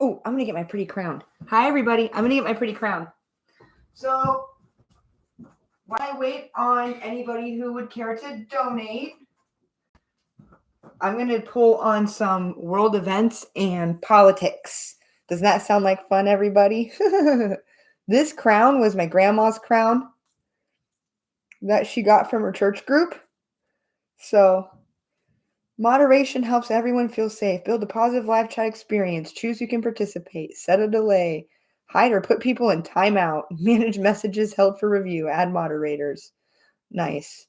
Oh, I'm going to get my pretty crown. Hi, everybody. I'm going to get my pretty crown. So, while I wait on anybody who would care to donate, I'm going to pull on some world events and politics. Does that sound like fun, everybody? This crown was my grandma's crown that she got from her church group. So, moderation helps everyone feel safe. Build a positive live chat experience. Choose who can participate. Set a delay. Hide or put people in timeout. Manage messages held for review. Add moderators. Nice.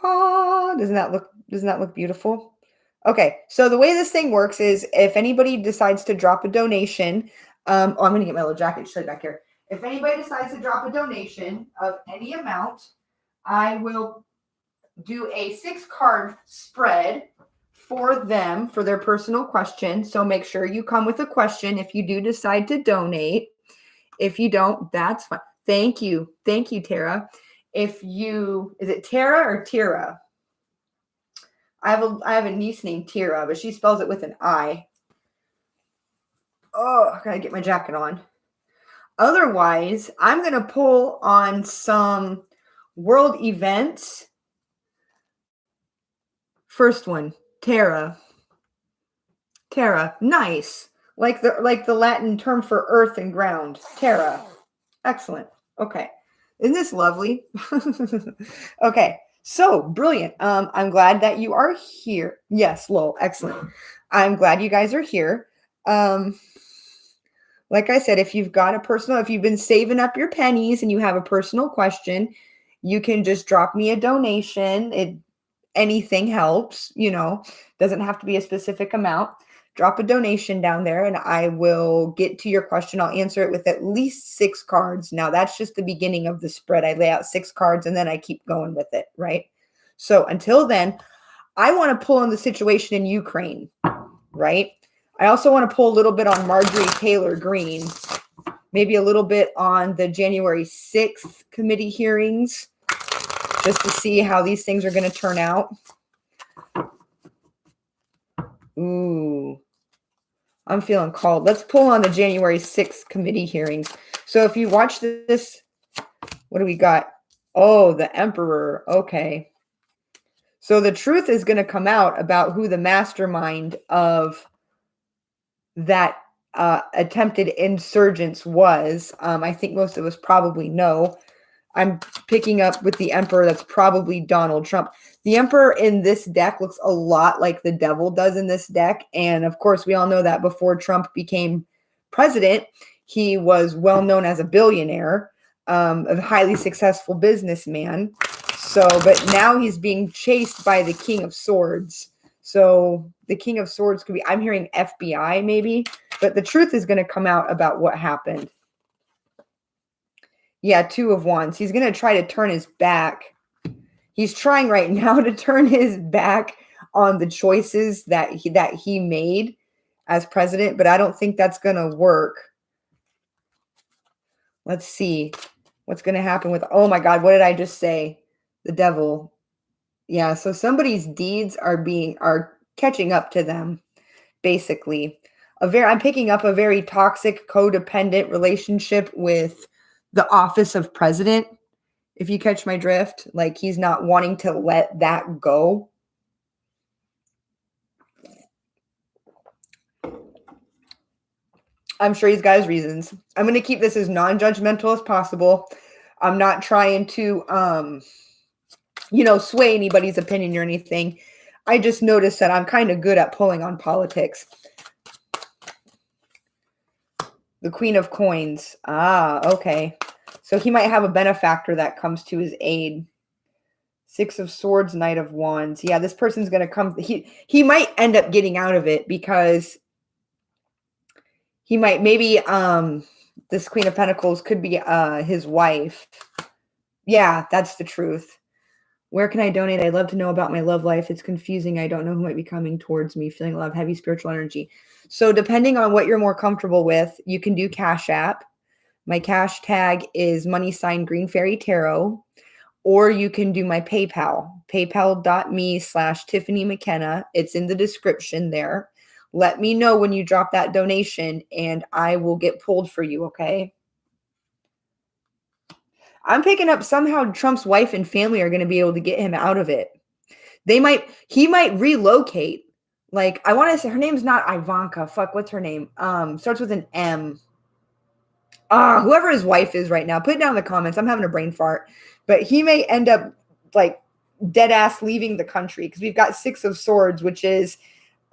Ah, doesn't that look beautiful? Okay, so the way this thing works is if anybody decides to drop a donation, I'm gonna get my little jacket straight back here. If anybody decides to drop a donation of any amount, I will do a 6-card spread for them for their personal question. So make sure you come with a question if you do decide to donate. If you don't, that's fine. Thank you, Tara. Is it Tara or Tira? I have a niece named Tira, but she spells it with an I. Oh, I gotta get my jacket on. Otherwise, I'm gonna pull on some world events. First one, Terra. Terra, nice. Like the Latin term for earth and ground. Terra. Excellent. Okay. Isn't this lovely? Okay. So brilliant. I'm glad that you are here. Yes, lol. Excellent. I'm glad you guys are here. Like I said, if you've been saving up your pennies and you have a personal question, you can just drop me a donation. Anything helps, doesn't have to be a specific amount. Drop a donation down there and I will get to your question. I'll answer it with at least 6 cards. Now, that's just the beginning of the spread. I lay out 6 cards and then I keep going with it, right? So until then, I want to pull on the situation in Ukraine, right? I also want to pull a little bit on Marjorie Taylor Greene, maybe a little bit on the January 6th committee hearings, just to see how these things are going to turn out. Ooh, I'm feeling called. Let's pull on the January 6th committee hearings. So if you watch this, what do we got? Oh, the Emperor. Okay. So the truth is going to come out about who the mastermind of that attempted insurgents was. I think most of us probably know. I'm picking up with the Emperor. That's probably Donald Trump. The Emperor in this deck looks a lot like the Devil does in this deck. And of course, we all know that before Trump became president, he was well known as a billionaire, a highly successful businessman. So, but now he's being chased by the King of Swords. So the King of Swords could be, I'm hearing FBI maybe, but the truth is going to come out about what happened. Yeah, 2 of Wands. He's going to try to turn his back. He's trying right now to turn his back on the choices that he made as president, but I don't think that's going to work. Let's see what's going to happen with, oh my God, what did I just say? The Devil. Yeah, so somebody's deeds are catching up to them, basically. I'm picking up a very toxic, codependent relationship with the office of president, if you catch my drift. Like, he's not wanting to let that go. I'm sure he's got his reasons. I'm going to keep this as non-judgmental as possible. I'm not trying to, sway anybody's opinion or anything. I just noticed that I'm kind of good at pulling on politics. The Queen of Coins. Ah, okay. So he might have a benefactor that comes to his aid. 6 of Swords, Knight of Wands. Yeah, this person's going to come. He might end up getting out of it because he might, maybe this Queen of Pentacles could be his wife. Yeah, that's the truth. Where can I donate? I'd love to know about my love life. It's confusing. I don't know who might be coming towards me. Feeling love, heavy spiritual energy. So depending on what you're more comfortable with, you can do Cash App. My cash tag is # Green Fairy Tarot. Or you can do my PayPal, paypal.me/Tiffany McKenna. It's in the description there. let me know when you drop that donation and I will get pulled for you, okay? I'm picking up somehow Trump's wife and family are going to be able to get him out of it. He might relocate. Like, I want to say her name's not Ivanka. Fuck, what's her name? Starts with an M. Whoever his wife is right now, put it down in the comments. I'm having a brain fart. But he may end up like dead ass leaving the country because we've got Six of Swords, which is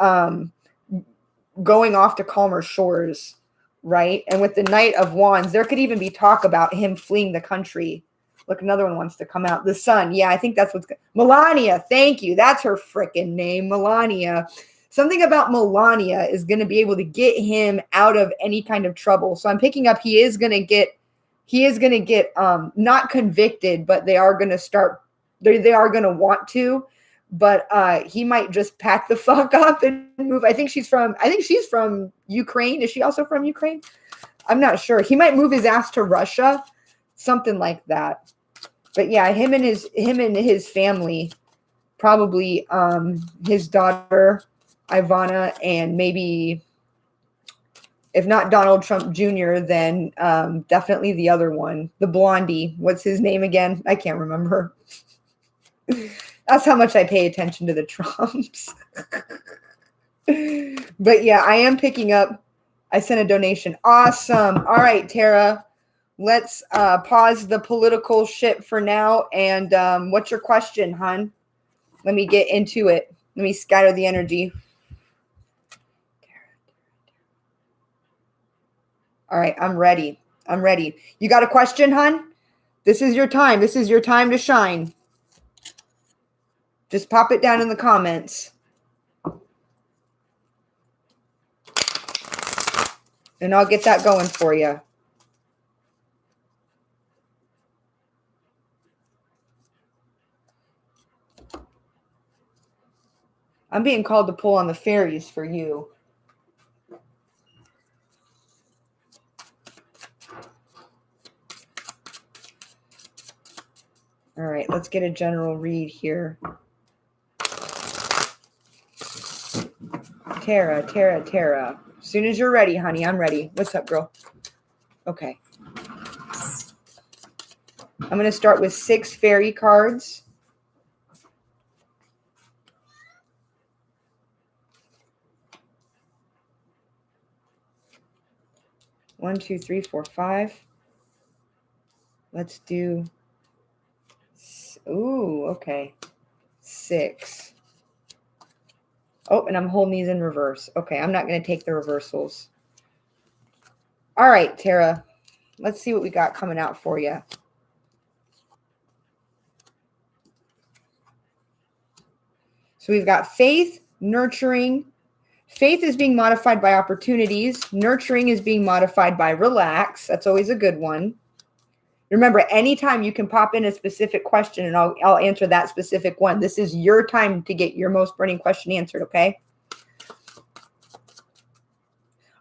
going off to calmer shores, right? And with the Knight of Wands, there could even be talk about him fleeing the country. Look, another one wants to come out. The Sun. Yeah, I think that's what's Melania. Thank you. That's her freaking name, Melania. Something about Melania is going to be able to get him out of any kind of trouble. So I'm picking up he is going to get not convicted, but they are going to start they are going to want to, but he might just pack the fuck up and move. I think she's from Ukraine. Is she also from Ukraine? I'm not sure. He might move his ass to Russia, something like that. But yeah, him and his family, probably his daughter Ivana, and maybe if not Donald Trump Jr., then definitely the other one, the blondie. What's his name again? I can't remember. That's how much I pay attention to the Trumps. But yeah, I am picking up. I sent a donation. Awesome. All right, Tara. Let's pause the political shit for now. And what's your question, hon? Let me get into it. Let me scatter the energy. All right, I'm ready. You got a question, hon? This is your time. This is your time to shine. Just pop it down in the comments. And I'll get that going for you. I'm being called to pull on the fairies for you. All right, let's get a general read here. Tara. As soon as you're ready, honey, I'm ready. What's up, girl? Okay. I'm going to start with 6 fairy cards. One, two, three, four, 5. Let's do. Ooh, okay. 6. Oh, and I'm holding these in reverse. Okay, I'm not going to take the reversals. All right, Tara. Let's see what we got coming out for you. So we've got faith, nurturing. Faith is being modified by opportunities. Nurturing is being modified by relax. That's always a good one. Remember, anytime you can pop in a specific question and I'll answer that specific one. This is your time to get your most burning question answered, okay?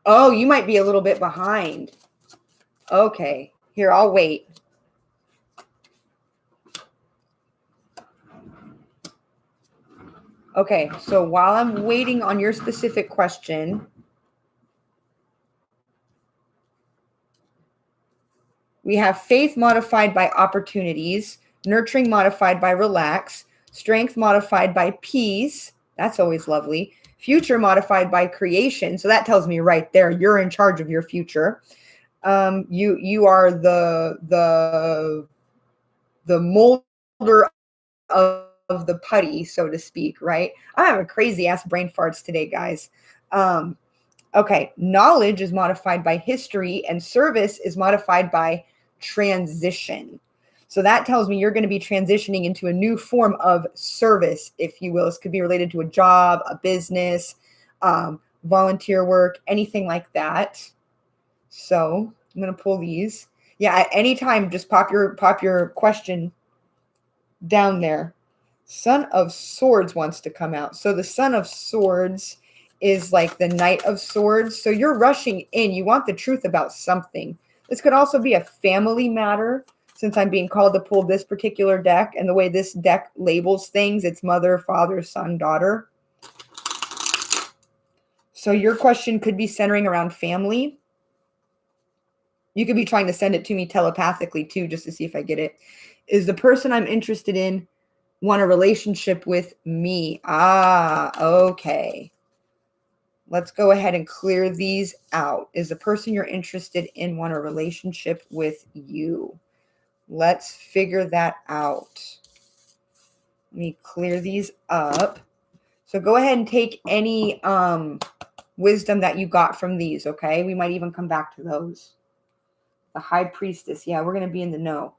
Oh, you might be a little bit behind. Okay, here, I'll wait. Okay, so while I'm waiting on your specific question, we have faith modified by opportunities, nurturing modified by relax, strength modified by peace. That's always lovely. Future modified by creation. So that tells me right there, you're in charge of your future. You are the molder of the putty, so to speak, right? I have a crazy ass brain farts today, guys. Okay, knowledge is modified by history and service is modified by transition. So that tells me you're going to be transitioning into a new form of service, if you will. This could be related to a job, a business, volunteer work, anything like that. So I'm going to pull these. Yeah, at any time, just pop your question down there. Son of Swords wants to come out. So the Son of Swords is like the Knight of Swords. So you're rushing in. You want the truth about something. This could also be a family matter, since I'm being called to pull this particular deck. And the way this deck labels things, it's mother, father, son, daughter. So your question could be centering around family. You could be trying to send it to me telepathically too, just to see if I get it. Is the person I'm interested in want a relationship with me? Ah, okay. Let's go ahead and clear these out. Is the person you're interested in want a relationship with you? Let's figure that out. Let me clear these up. So go ahead and take any wisdom that you got from these, okay? We might even come back to those. The High Priestess. Yeah, we're going to be in the know.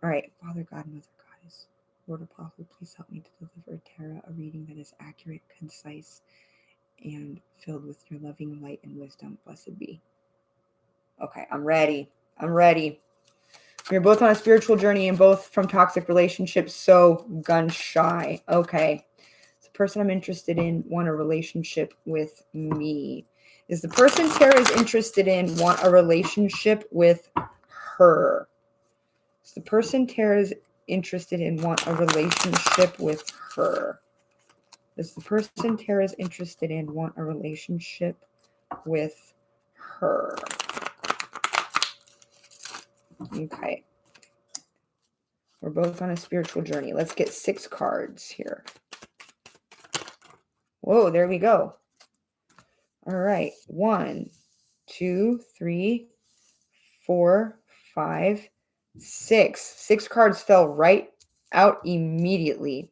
All right. Father God, Mother Goddess, Lord Apostle, please help me to deliver Tara a reading that is accurate, concise, and filled with your loving light and wisdom. Blessed be. Okay, I'm ready. I'm ready. We're both on a spiritual journey and both from toxic relationships, so gun shy. Okay. The person I'm interested in want a relationship with me. Is the person Tara is interested in want a relationship with her? Is the person Tara is interested in want a relationship with her? Is the person Tara is interested in want a relationship with her? Okay. We're both on a spiritual journey. Let's get 6 cards here. Whoa, there we go. All right. 1, 2, 3, 4, 5, 6. 6 cards fell right out immediately.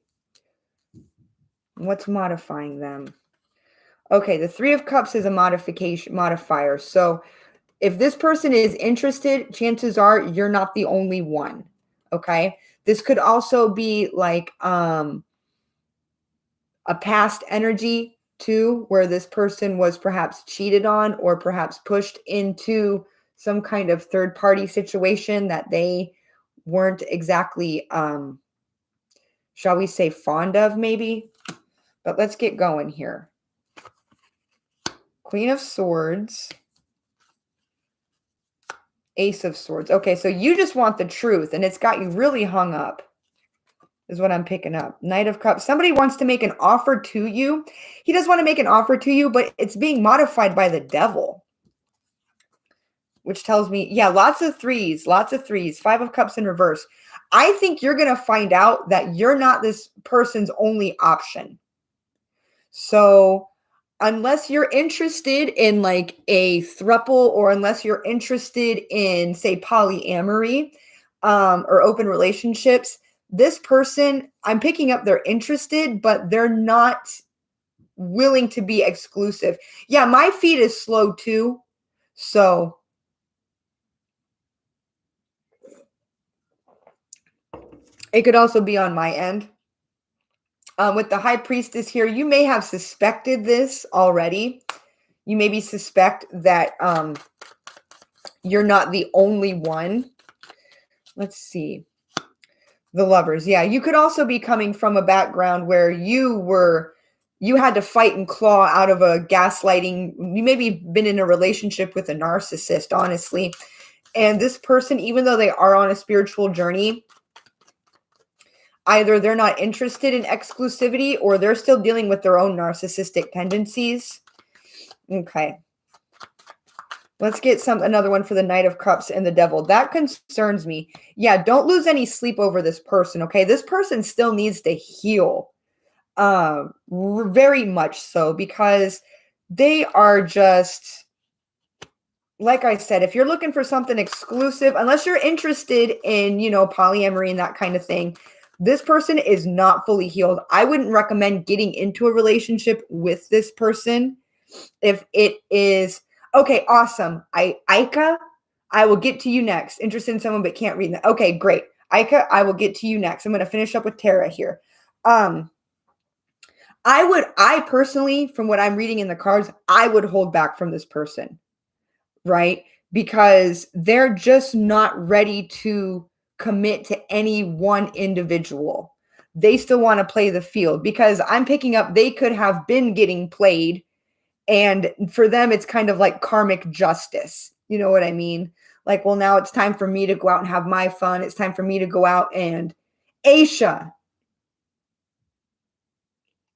What's modifying them? Okay, the 3 of Cups is a modifier. So if this person is interested, chances are you're not the only one. Okay. This could also be like a past energy too, where this person was perhaps cheated on or perhaps pushed into some kind of third party situation that they weren't exactly, shall we say, fond of maybe. But let's get going here. Queen of Swords. Ace of Swords. Okay, so you just want the truth, and it's got you really hung up, is what I'm picking up. Knight of Cups. Somebody wants to make an offer to you. He does want to make an offer to you, but it's being modified by the devil, which tells me, yeah, lots of threes. 5 of Cups in reverse. I think you're going to find out that you're not this person's only option. So unless you're interested in like a throuple, or unless you're interested in, say, polyamory or open relationships, this person, I'm picking up they're interested, but they're not willing to be exclusive. Yeah, my feed is slow too. So it could also be on my end. With the High Priestess here, you may have suspected this already. You maybe suspect that you're not the only one. Let's see. The Lovers. Yeah, you could also be coming from a background where you had to fight and claw out of a gaslighting. You maybe been in a relationship with a narcissist, honestly. And this person, even though they are on a spiritual journey, either they're not interested in exclusivity or they're still dealing with their own narcissistic tendencies. Okay. Let's get another one for the Knight of Cups and the Devil. That concerns me. Yeah, don't lose any sleep over this person, okay? This person still needs to heal. Very much so, because they are just, like I said, if you're looking for something exclusive, unless you're interested in, polyamory and that kind of thing, this person is not fully healed. I wouldn't recommend getting into a relationship with this person if it is okay. Awesome. Ika, I will get to you next. Interested in someone but can't read that. Okay, great. Ika, I will get to you next. I'm going to finish up with Tara here. I personally, from what I'm reading in the cards, I would hold back from this person, right? Because they're just not ready to commit to any one individual. They still want to play the field, because I'm picking up they could have been getting played, and for them it's kind of like karmic justice. You know what I mean? Like, well, now it's time for me to go out and have my fun. It's time for me to go out and Aisha,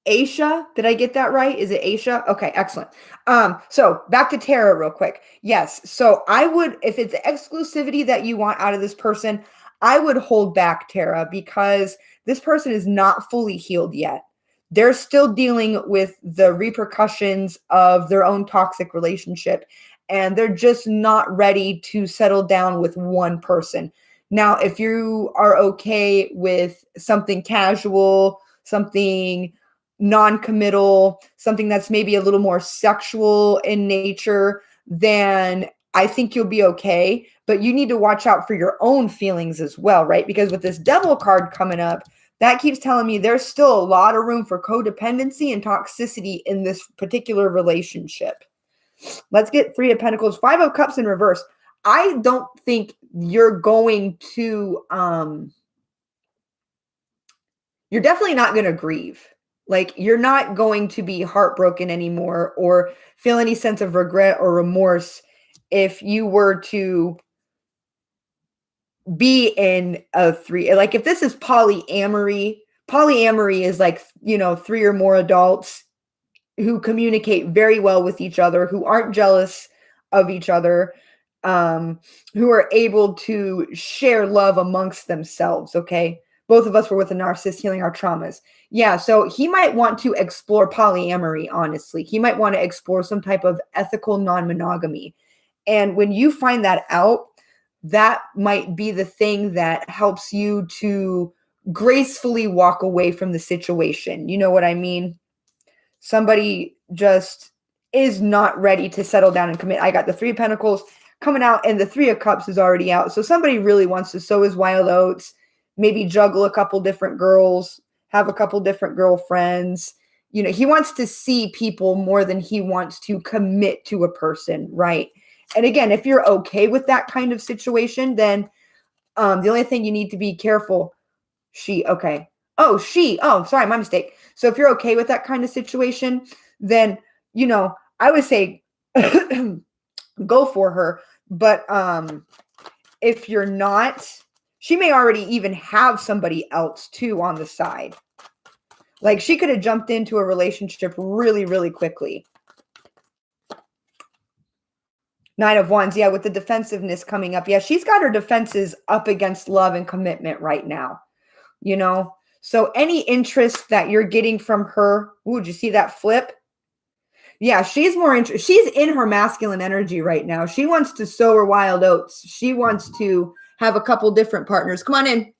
Aisha, did I get that right? Is it Aisha? Okay, excellent. So back to Tara real quick. Yes. So I would, if it's exclusivity that you want out of this person, I would hold back Tara because this person is not fully healed yet. They're still dealing with the repercussions of their own toxic relationship, and they're just not ready to settle down with one person. Now, if you are okay with something casual, something non-committal, something that's maybe a little more sexual in nature, then I think you'll be okay. But you need to watch out for your own feelings as well, right? Because with this devil card coming up, that keeps telling me there's still a lot of room for codependency and toxicity in this particular relationship. Let's get Three of Pentacles, Five of Cups in reverse. I don't think you're going to, you're definitely not going to grieve. Like, you're not going to be heartbroken anymore or feel any sense of regret or remorse if you were to be in a three. Like, if this is polyamory is like, three or more adults who communicate very well with each other, who aren't jealous of each other, who are able to share love amongst themselves. Okay. Both of us were with a narcissist healing our traumas. Yeah. So he might want to explore polyamory, honestly. He might want to explore some type of ethical non-monogamy. And when you find that out, that might be the thing that helps you to gracefully walk away from the situation. You know what I mean? Somebody just is not ready to settle down and commit. I got the Three of Pentacles coming out and the Three of Cups is already out. So somebody really wants to sow his wild oats, maybe juggle a couple different girls, have a couple different girlfriends. He wants to see people more than he wants to commit to a person, right? And again, if you're okay with that kind of situation, then the only thing you need to be careful. Okay. Oh, sorry, my mistake. So if you're okay with that kind of situation, then, I would say go for her. But if you're not, she may already even have somebody else too on the side. Like, she could have jumped into a relationship really, really quickly. Nine of Wands. Yeah, with the defensiveness coming up. Yeah, she's got her defenses up against love and commitment right now. So any interest that you're getting from her, did you see that flip? Yeah, she's more interested. She's in her masculine energy right now. She wants to sow her wild oats. She wants to have a couple different partners. Come on in.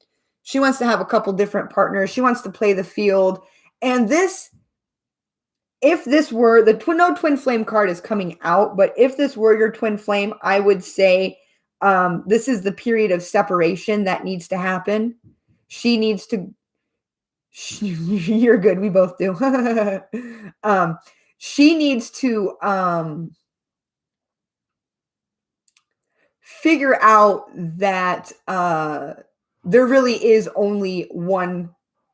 She wants to have a couple different partners. She wants to play the field. And if this were no twin flame card is coming out, but if this were your twin flame, I would say this is the period of separation that needs to happen. She needs to. You're good. We both do. She needs to figure out that there really is only one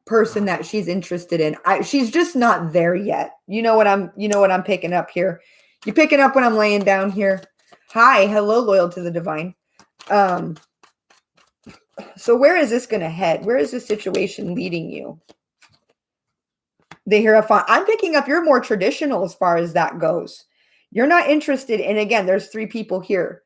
person that she's interested in. She's just not there yet. You know what I'm picking up here. You picking up what I'm laying down here. Hi, hello, loyal to the divine. So where is this going to head? Where is this situation leading you? The Hierophant. I'm picking up you're more traditional as far as that goes. You're not interested in, again, there's three people here.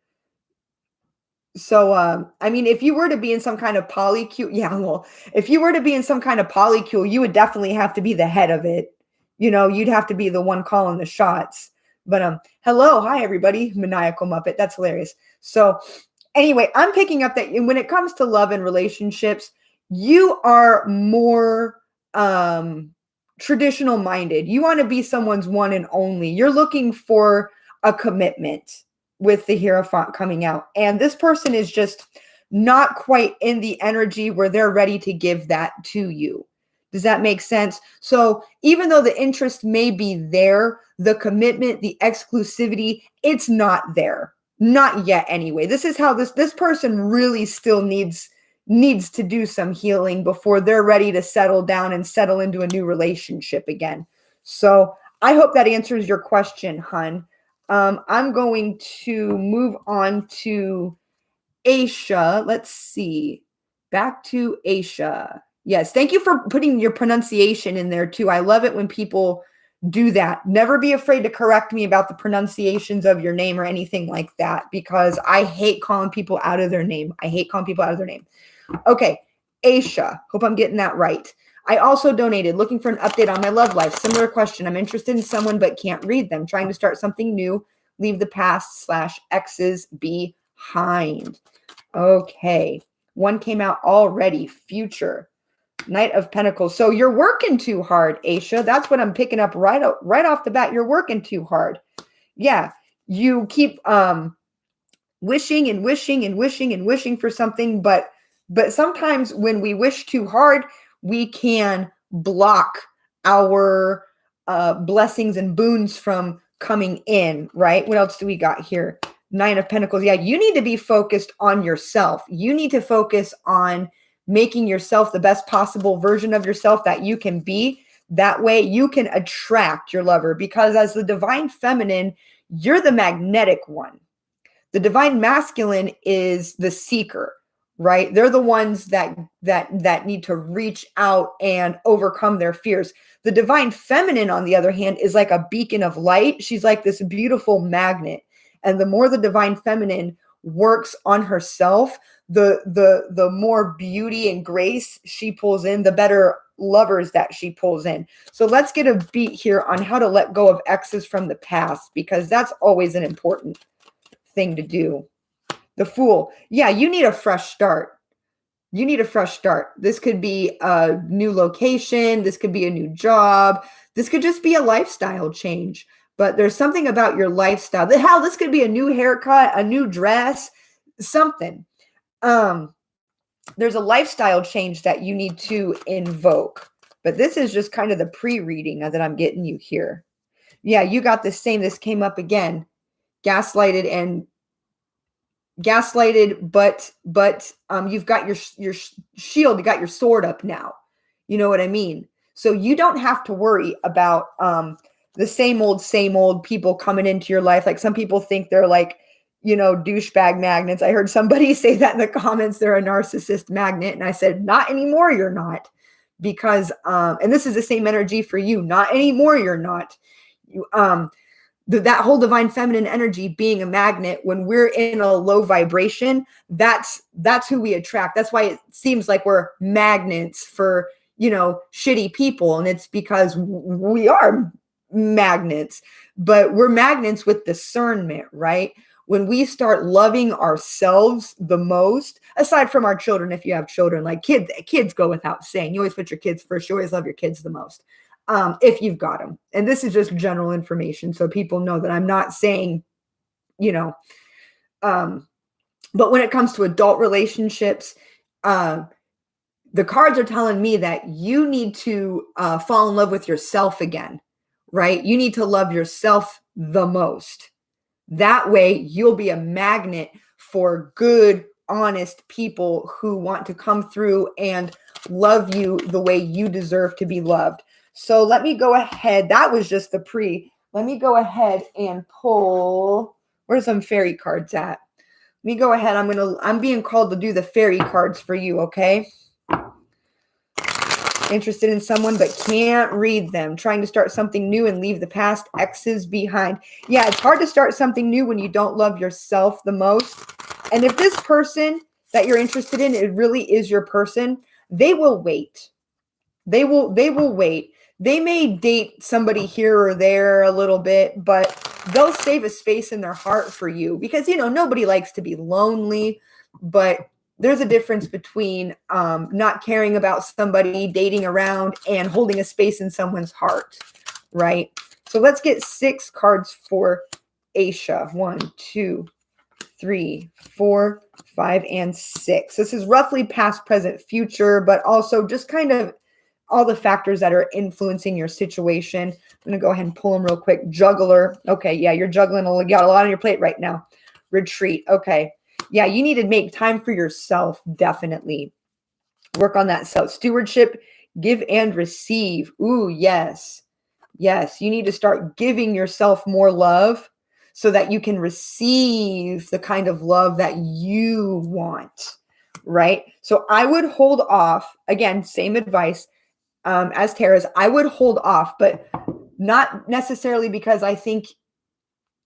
So, I mean, if you were to be in some kind of polycule, if you were to be in some kind of polycule, you would definitely have to be the head of it. You'd have to be the one calling the shots. But hello, hi everybody, maniacal Muppet. That's hilarious. So anyway, I'm picking up that when it comes to love and relationships, you are more traditional minded. You want to be someone's one and only. You're looking for a commitment with the Hierophant coming out. And this person is just not quite in the energy where they're ready to give that to you. Does that make sense? So even though the interest may be there, the commitment, the exclusivity, it's not there. Not yet anyway. This is how this person really still needs to do some healing before they're ready to settle down and settle into a new relationship again. So I hope that answers your question, hun. I'm going to move on to Aisha. Let's see. Back to Aisha. Yes. Thank you for putting your pronunciation in there too. I love it when people do that. Never be afraid to correct me about the pronunciations of your name or anything like that, because I hate calling people out of their name. I hate calling people out of their name. Okay. Aisha. Hope I'm getting that right. I also donated, looking for an update on my love life. Similar question. I'm interested in someone but can't read them. Trying to start something new. Leave the past / exes behind. Okay. One came out already. Future. Knight of Pentacles. So you're working too hard, Aisha. That's what I'm picking up right off the bat. You're working too hard. Yeah. You keep wishing and wishing and wishing and wishing for something, but sometimes when we wish too hard, we can block our blessings and boons from coming in, right? What else do we got here? Nine of Pentacles. Yeah, you need to be focused on yourself. You need to focus on making yourself the best possible version of yourself that you can be. That way you can attract your lover, because as the divine feminine, you're the magnetic one. The divine masculine is the seeker, right? They're the ones that need to reach out and overcome their fears. The divine feminine, on the other hand, is like a beacon of light. She's like this beautiful magnet. And the more the divine feminine works on herself, the more beauty and grace she pulls in, the better lovers that she pulls in. So let's get a beat here on how to let go of exes from the past, because that's always an important thing to do. The Fool. Yeah, you need a fresh start. You need a fresh start. This could be a new location. This could be a new job. This could just be a lifestyle change. But there's something about your lifestyle. Hell, this could be a new haircut, a new dress, something. There's a lifestyle change that you need to invoke. But this is just kind of the pre-reading that I'm getting you here. Yeah, you got the same. This came up again. Gaslighted, but you've got your shield, you got your sword up now. You know what I mean? So you don't have to worry about the same old people coming into your life. Like some people think they're like, douchebag magnets. I heard somebody say that in the comments, they're a narcissist magnet. And I said, not anymore, you're not. Because, and this is the same energy for you. Not anymore, you're not. You, that whole divine feminine energy being a magnet, when we're in a low vibration, that's who we attract. That's why it seems like we're magnets for, shitty people. And it's because we are magnets, but we're magnets with discernment, right? When we start loving ourselves the most, aside from our children, if you have children, like kids go without saying, you always put your kids first. You always love your kids the most. If you've got them. And this is just general information, so people know that I'm not saying, but when it comes to adult relationships, the cards are telling me that you need to fall in love with yourself again, right? You need to love yourself the most. That way you'll be a magnet for good, honest people who want to come through and love you the way you deserve to be loved. So let me go ahead. That was just the pre. Let me go ahead and pull. Where's some fairy cards at? Let me go ahead. I'm being called to do the fairy cards for you, okay? Interested in someone but can't read them. Trying to start something new and leave the past exes behind. Yeah, it's hard to start something new when you don't love yourself the most. And if this person that you're interested in, it really is your person, they will wait. They will wait. They may date somebody here or there a little bit, but they'll save a space in their heart for you, because, nobody likes to be lonely, but there's a difference between not caring about somebody, dating around, and holding a space in someone's heart, right? So let's get 6 cards for Aisha. 1, 2, 3, 4, 5, and 6. This is roughly past, present, future, but also just kind of all the factors that are influencing your situation. I'm going to go ahead and pull them real quick. Juggler. Okay, yeah, you're juggling. You got a lot on your plate right now. Retreat. Okay. Yeah, you need to make time for yourself, definitely. Work on that self-stewardship. Give and receive. Ooh, yes. Yes, you need to start giving yourself more love so that you can receive the kind of love that you want, right? So I would hold off. Again, same advice as Tara's. I would hold off, but not necessarily because I think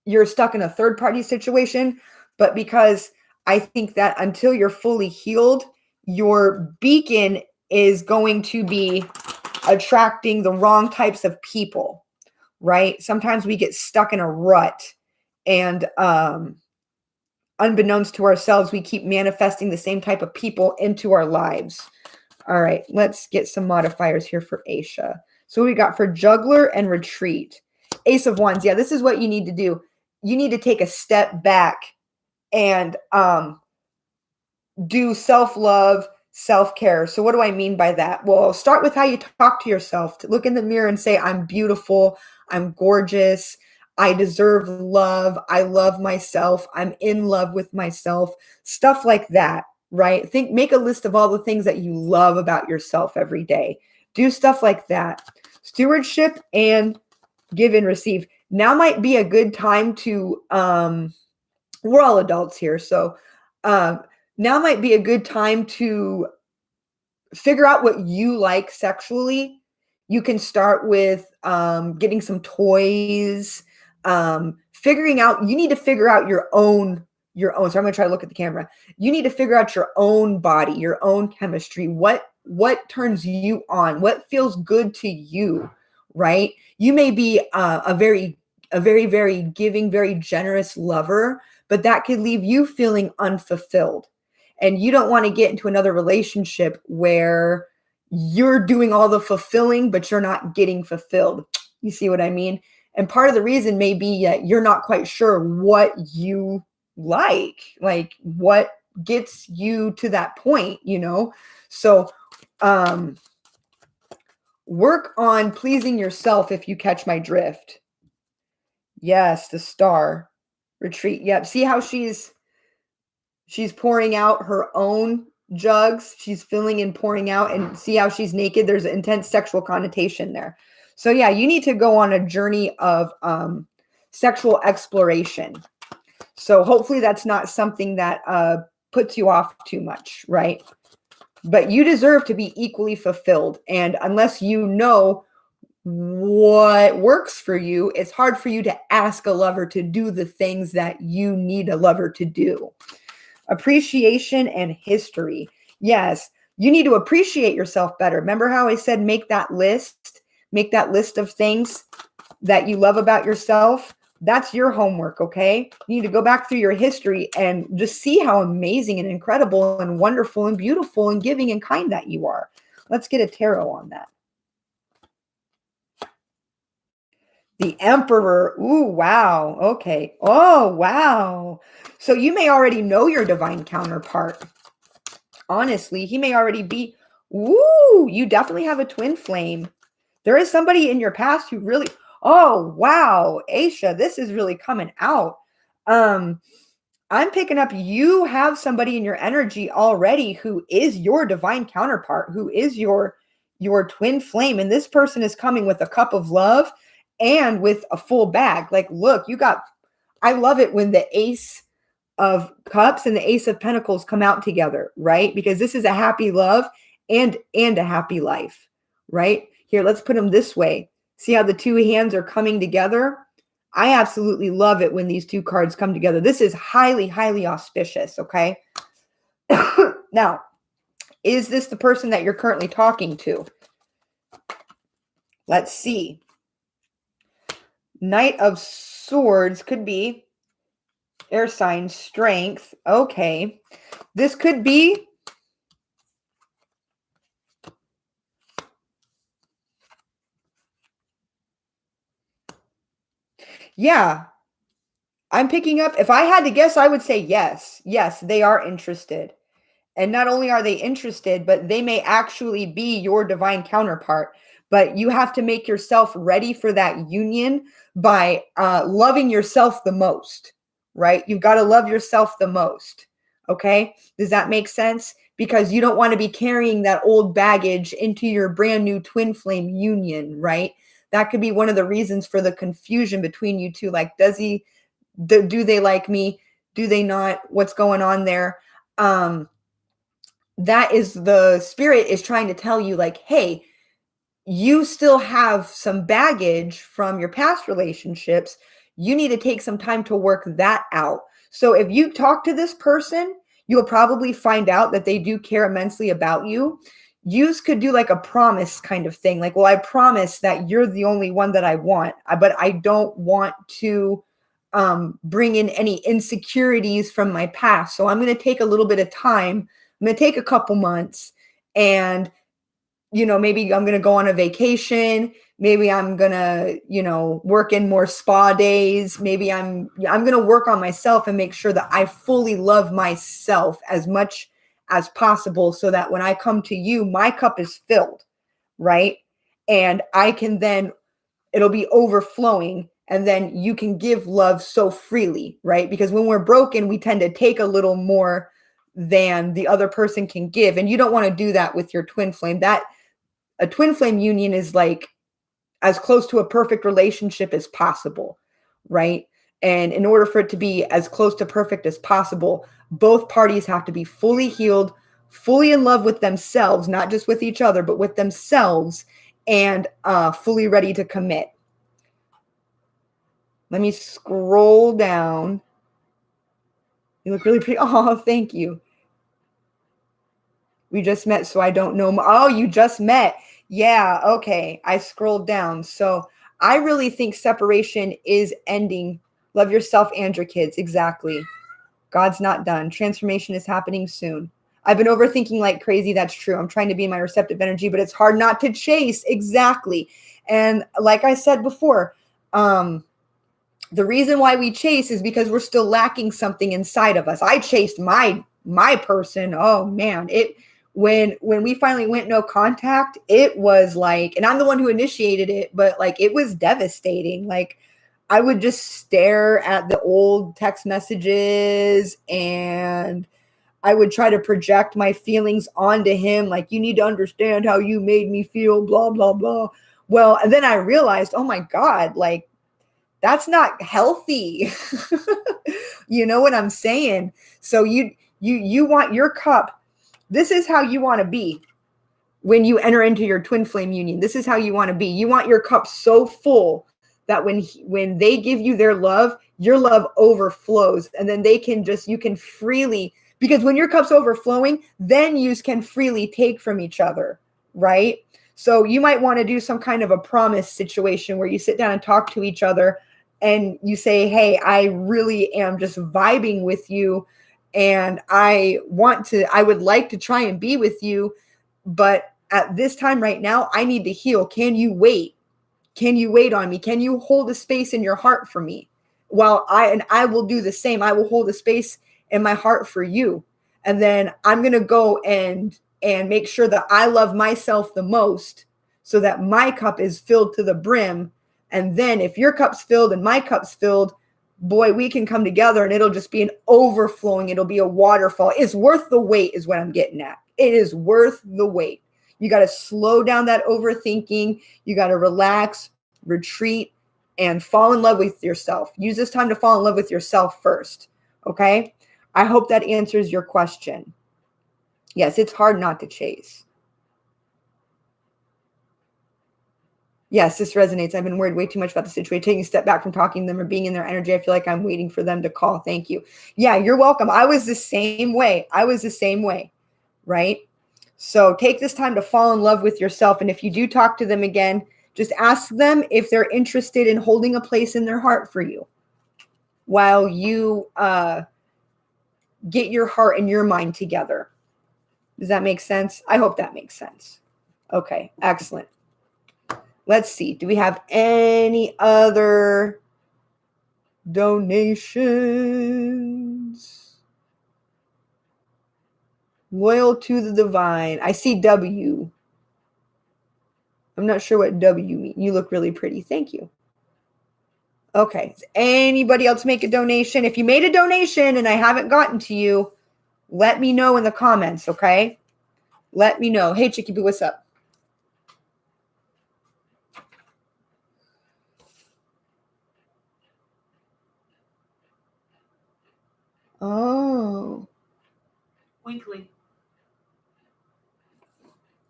you're stuck in a third party situation, but because I think that until you're fully healed, your beacon is going to be attracting the wrong types of people, right? Sometimes we get stuck in a rut, and unbeknownst to ourselves, we keep manifesting the same type of people into our lives. All right, let's get some modifiers here for Aisha. So we got for juggler and retreat. Ace of Wands. Yeah, this is what you need to do. You need to take a step back and do self-love, self-care. So what do I mean by that? Well, start with how you talk to yourself. To look in the mirror and say, I'm beautiful, I'm gorgeous, I deserve love, I love myself, I'm in love with myself, stuff like that, right? Make a list of all the things that you love about yourself every day. Do stuff like that. Stewardship and give and receive. Now might be a good time to, we're all adults here, so now might be a good time to figure out what you like sexually. You can start with getting some toys, figuring out, you need to figure out your own. So I'm going to try to look at the camera. You need to figure out your own body, your own chemistry. What turns you on? What feels good to you, right? You may be a very, very giving, very generous lover, but that could leave you feeling unfulfilled. And you don't want to get into another relationship where you're doing all the fulfilling, but you're not getting fulfilled. You see what I mean? And part of the reason may be that you're not quite sure what you like what gets you to that point, So work on pleasing yourself, if you catch my drift. Yes, the star. Retreat. Yep. See how she's pouring out her own jugs. She's filling and pouring out, and see how she's naked. There's an intense sexual connotation there. So yeah, you need to go on a journey of sexual exploration. So hopefully that's not something that puts you off too much, right? But you deserve to be equally fulfilled. And unless you know what works for you, it's hard for you to ask a lover to do the things that you need a lover to do. Appreciation and history. Yes, you need to appreciate yourself better. Remember how I said make that list of things that you love about yourself? That's your homework, okay? You need to go back through your history and just see how amazing and incredible and wonderful and beautiful and giving and kind that you are. Let's get a tarot on that. The Emperor. Ooh, wow. Okay. Oh, wow. So you may already know your divine counterpart. Honestly, he may already be. Ooh, you definitely have a twin flame. There is somebody in your past who really. Oh, wow. Aisha, this is really coming out. I'm picking up you have somebody in your energy already who is your divine counterpart, who is your twin flame. And this person is coming with a cup of love and with a full bag. Like, look, I love it when the Ace of Cups and the Ace of Pentacles come out together, right? Because this is a happy love and a happy life, right? Here, let's put them this way. See how the two hands are coming together? I absolutely love it when these two cards come together. This is highly, highly auspicious, okay? Now, is this the person that you're currently talking to? Let's see. Knight of Swords could be air sign, strength. Okay. This could be yeah. I'm picking up, if I had to guess, I would say yes. Yes, they are interested. And not only are they interested, but they may actually be your divine counterpart. But you have to make yourself ready for that union by loving yourself the most, right? You've got to love yourself the most. Okay. Does that make sense? Because you don't want to be carrying that old baggage into your brand new twin flame union, right? That could be one of the reasons for the confusion between you two. Like, do they like me? Do they not? What's going on there? that is the spirit is trying to tell you, like, hey, you still have some baggage from your past relationships. You need to take some time to work that out. So if you talk to this person, you'll probably find out that they do care immensely about you. You could do like a promise kind of thing. Like, well, I promise that you're the only one that I want, but I don't want to bring in any insecurities from my past. So I'm going to take a little bit of time. I'm going to take a couple months, and maybe I'm going to go on a vacation. Maybe I'm going to, work in more spa days. Maybe I'm going to work on myself and make sure that I fully love myself as much as possible, so that when I come to you, my cup is filled, right? And I can then, it'll be overflowing, and then you can give love so freely, right? Because when we're broken, we tend to take a little more than the other person can give. And you don't want to do that with your twin flame. That a twin flame union is like as close to a perfect relationship as possible, right? And in order for it to be as close to perfect as possible, both parties have to be fully healed, fully in love with themselves, not just with each other, but with themselves, and fully ready to commit. Let me scroll down. You look really pretty. Oh, thank you. We just met, so I don't know. Oh, you just met. Yeah, okay. I scrolled down. So I really think separation is ending. Love yourself and your kids. Exactly. God's not done. Transformation is happening soon. I've been overthinking like crazy. That's true. I'm trying to be in my receptive energy, but it's hard not to chase. Exactly. And like I said before, the reason why we chase is because we're still lacking something inside of us. I chased my person. Oh man, when we finally went no contact, it was like, and I'm the one who initiated it, but like it was devastating. Like I would just stare at the old text messages, and I would try to project my feelings onto him, like, you need to understand how you made me feel, blah blah blah. Well, and then I realized, oh my God, like that's not healthy. You know what I'm saying? So you want your cup. This is how you want to be when you enter into your twin flame union. This is how you want to be. You want your cup so full that when they give you their love, your love overflows, and then you can freely, because when your cup's overflowing, then you can freely take from each other, right? So you might want to do some kind of a promise situation where you sit down and talk to each other, and you say, hey, I really am just vibing with you, and I would like to try and be with you, but at this time right now, I need to heal. Can you wait? Can you wait on me? Can you hold a space in your heart for me? I will do the same. I will hold a space in my heart for you. And then I'm going to go and make sure that I love myself the most, so that my cup is filled to the brim. And then if your cup's filled and my cup's filled, boy, we can come together and it'll just be an overflowing. It'll be a waterfall. It's worth the wait is what I'm getting at. It is worth the wait. You got to slow down that overthinking. You got to relax, retreat, and fall in love with yourself. Use this time to fall in love with yourself first. Okay? I hope that answers your question. Yes, it's hard not to chase. Yes, this resonates. I've been worried way too much about the situation. Taking a step back from talking to them or being in their energy, I feel like I'm waiting for them to call. Thank you. Yeah, you're welcome. I was the same way. Right? So take this time to fall in love with yourself. And if you do talk to them again, just ask them if they're interested in holding a place in their heart for you while you get your heart and your mind together. Does that make sense? I hope that makes sense. Okay, excellent. Let's see. Do we have any other donations? Loyal to the divine. I see W. I'm not sure what W means. You look really pretty. Thank you. Okay. Does anybody else make a donation? If you made a donation and I haven't gotten to you, let me know in the comments, okay? Let me know. Hey, Chicky Boo, what's up? Oh. Winkley.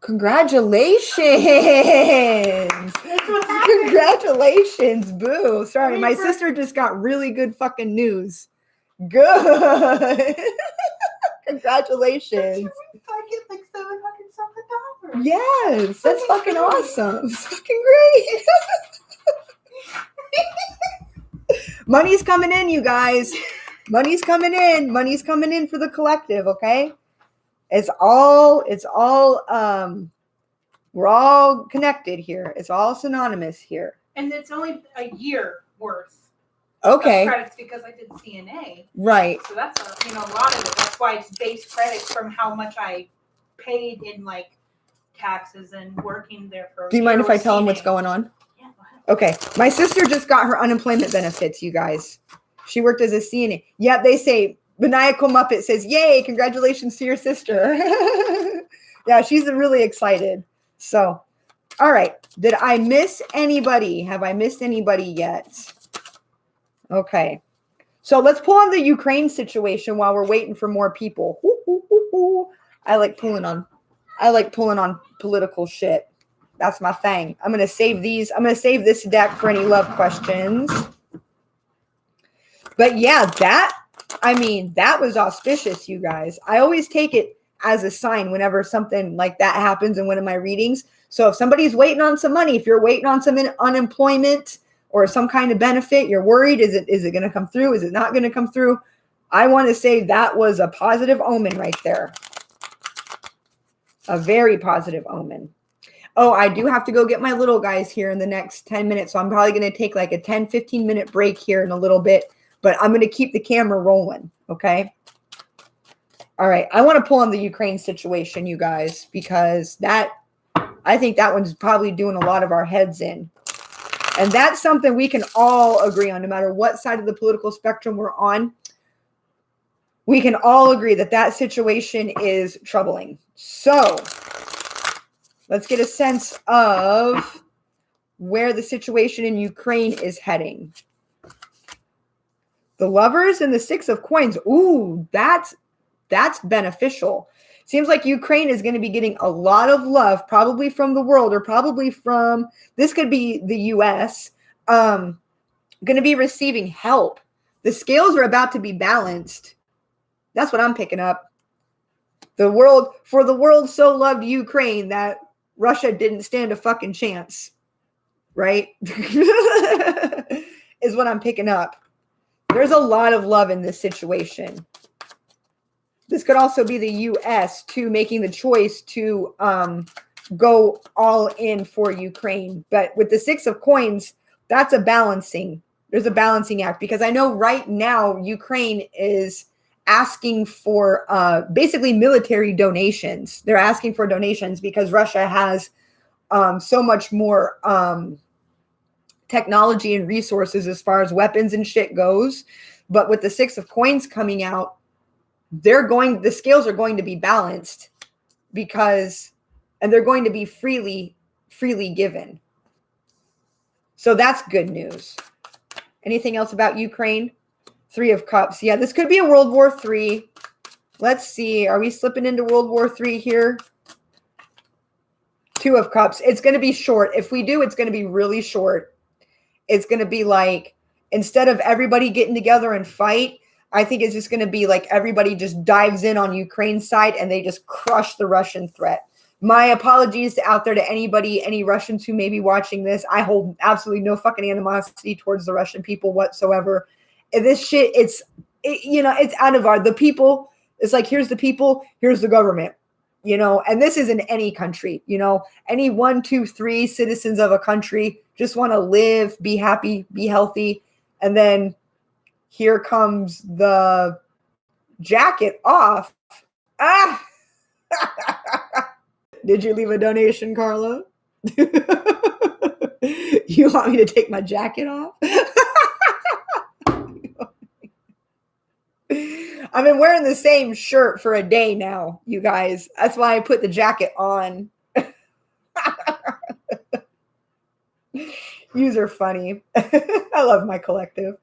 Congratulations. Congratulations, boo. Sorry, my sister just got really good fucking news. Good. Congratulations. I get like $700 something. Yes, that's fucking awesome. Fucking great. Money's coming in, you guys. Money's coming in. Money's coming in for the collective, okay? It's all we're all connected here. It's all synonymous here. And it's only a year worth Okay. of credits because I did CNA. Right. So that's a lot of it. That's why it's base credits from how much I paid in like taxes and working there for. Do you mind if I tell them what's going on? Yeah, go ahead. Okay. My sister just got her unemployment benefits, you guys. She worked as a CNA. Yeah, they say Maniacal Muppet says, "Yay, congratulations to your sister." Yeah, she's really excited. So, all right. Did I miss anybody? Have I missed anybody yet? Okay. So let's pull on the Ukraine situation while we're waiting for more people. I like pulling on political shit. That's my thing. I'm going to save these. I'm going to save this deck for any love questions. But yeah, that was auspicious, you guys. I always take it as a sign whenever something like that happens in one of my readings. So if somebody's waiting on some money, if you're waiting on some unemployment or some kind of benefit, you're worried, is it going to come through? Is it not going to come through? I want to say that was a positive omen right there. A very positive omen. Oh, I do have to go get my little guys here in the next 10 minutes. So I'm probably going to take like a 10, 15 minute break here in a little bit, but I'm going to keep the camera rolling. Okay. All right. I want to pull on the Ukraine situation, you guys, because I think that one's probably doing a lot of our heads in. And that's something we can all agree on, no matter what side of the political spectrum we're on. We can all agree that that situation is troubling. So let's get a sense of where the situation in Ukraine is heading. The Lovers and the Six of Coins. Ooh, that's beneficial. Seems like Ukraine is going to be getting a lot of love, probably from the world, or probably from, this could be the US, going to be receiving help. The scales are about to be balanced. That's what I'm picking up. The world so loved Ukraine that Russia didn't stand a fucking chance. Right? Is what I'm picking up. There's a lot of love in this situation. This could also be the U.S. too, making the choice to go all in for Ukraine. But with the Six of Coins, that's a balancing. There's a balancing act, because I know right now Ukraine is asking for basically military donations. They're asking for donations because Russia has so much more technology and resources as far as weapons and shit goes. But with the Six of Coins coming out, the scales are going to be balanced, and they're going to be freely given. So that's good news. Anything else about Ukraine? Three of Cups. Yeah, this could be a World War III. Let's see. Are we slipping into World War III here? Two of Cups. It's going to be short. If we do, it's going to be really short. It's going to be like, instead of everybody getting together and fight, I think it's just going to be like everybody just dives in on Ukraine's side and they just crush the Russian threat. My apologies out there to anybody, any Russians who may be watching this. I hold absolutely no fucking animosity towards the Russian people whatsoever. This shit, it's out of the people. It's like, here's the people, here's the government, and this is in any country, any 1, 2, 3 citizens of a country just want to live, be happy, be healthy. And then here comes the jacket off. Ah! Did you leave a donation, Carla? You want me to take my jacket off? I've been wearing the same shirt for a day now, you guys. That's why I put the jacket on. Yous are funny. I love my collective.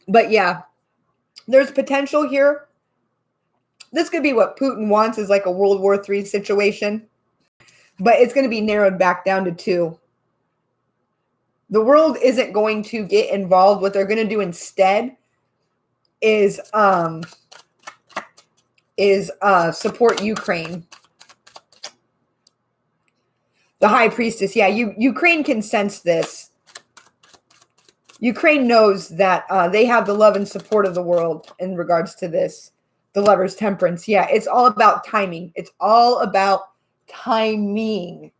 But yeah, there's potential here this could be what Putin wants, is like a World War III situation, but it's going to be narrowed back down to 2. The world isn't going to get involved. What they're going to do instead is support Ukraine. The High Priestess, yeah, Ukraine can sense this. Ukraine knows that they have the love and support of the world in regards to this. The Lover's Temperance, yeah, it's all about timing. It's all about timing.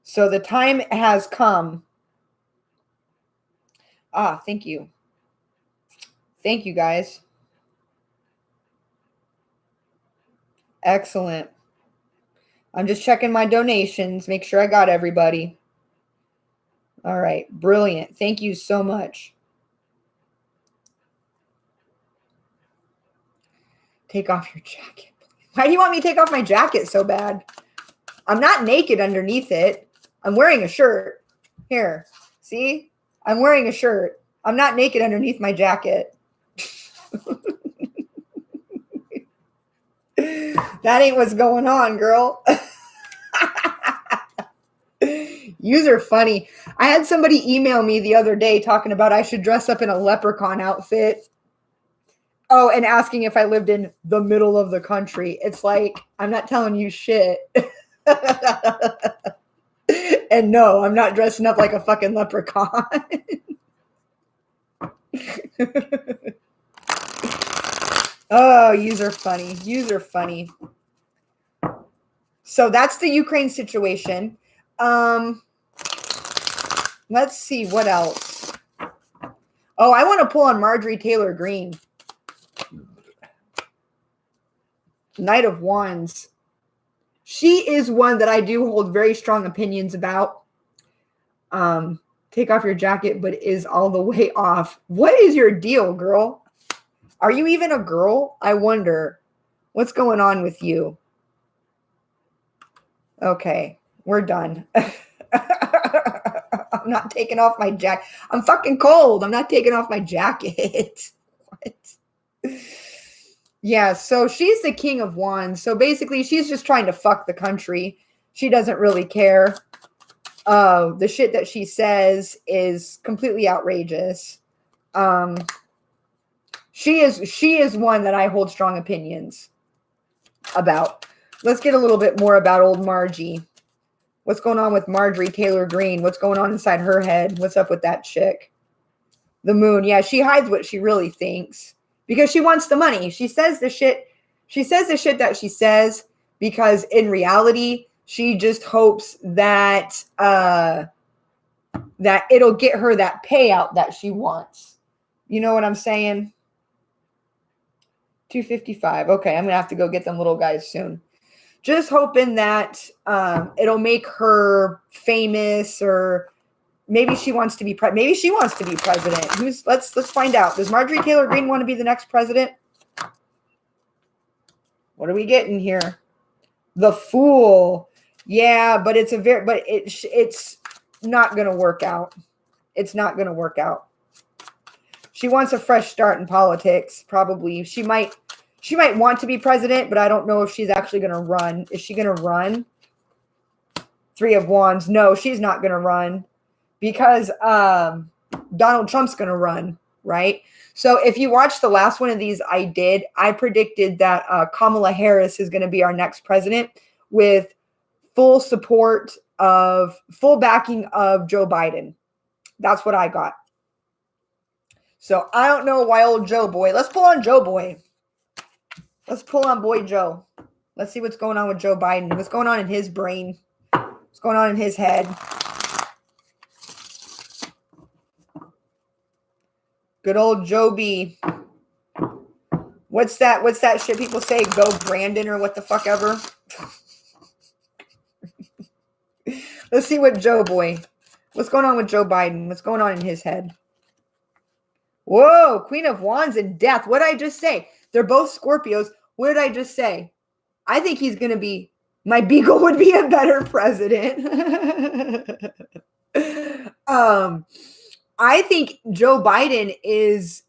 So the time has come. Thank you. Thank you, guys. Excellent. I'm just checking my donations, make sure I got everybody. All right, brilliant. Thank you so much. Take off your jacket. Why do you want me to take off my jacket so bad? I'm not naked underneath it. I'm wearing a shirt. Here, see? I'm wearing a shirt. I'm not naked underneath my jacket. That ain't what's going on, girl. Yous are funny. I had somebody email me the other day talking about I should dress up in a leprechaun outfit. Oh, and asking if I lived in the middle of the country. It's like, I'm not telling you shit. And no, I'm not dressing up like a fucking leprechaun. Oh, yous are funny. Yous are funny. So that's the Ukraine situation. Let's see what else. Oh, I want to pull on Marjorie Taylor Greene. Knight of Wands. She is one that I do hold very strong opinions about. Take off your jacket, but is all the way off. What is your deal, girl? Are you even a girl? I wonder. What's going on with you? Okay, we're done. I'm not taking off my jacket. I'm fucking cold. I'm not taking off my jacket. What? Yeah, so she's the King of Wands. So basically, she's just trying to fuck the country. She doesn't really care. The shit that she is completely outrageous. She is one that I hold strong opinions about. Let's get a little bit more about old Margie. What's going on with Marjorie Taylor Greene? What's going on inside her head? What's up with that chick? The Moon. Yeah, she hides what she really thinks because she wants the money. She says the shit that she says because in reality, she just hopes that that it'll get her that payout that she wants. You know what I'm saying? 255. Okay, I'm going to have to go get them little guys soon. Just hoping that it'll make her famous, or maybe she wants to be president. Let's find out. Does Marjorie Taylor Greene want to be the next president? What are we getting here? The Fool. Yeah, but it's not going to work out. It's not going to work out. She wants a fresh start in politics. Probably. She might want to be president, but I don't know if she's actually going to run. Is she going to run? Three of Wands. No, she's not going to run because Donald Trump's going to run, right? So if you watch the last one of these I predicted that Kamala Harris is going to be our next president with full backing of Joe Biden. That's what I got. So I don't know why old Joe boy. Let's pull on Joe boy. Let's pull on boy Joe. Let's see what's going on with Joe Biden. What's going on in his brain? What's going on in his head? Good old Joe B. What's that shit people say? Go Brandon or what the fuck ever. Let's see what Joe boy. What's going on with Joe Biden? What's going on in his head? Whoa, Queen of Wands and Death. What did I just say? They're both Scorpios. What did I just say? I think he's going to be, my beagle would be a better president. I think Joe Biden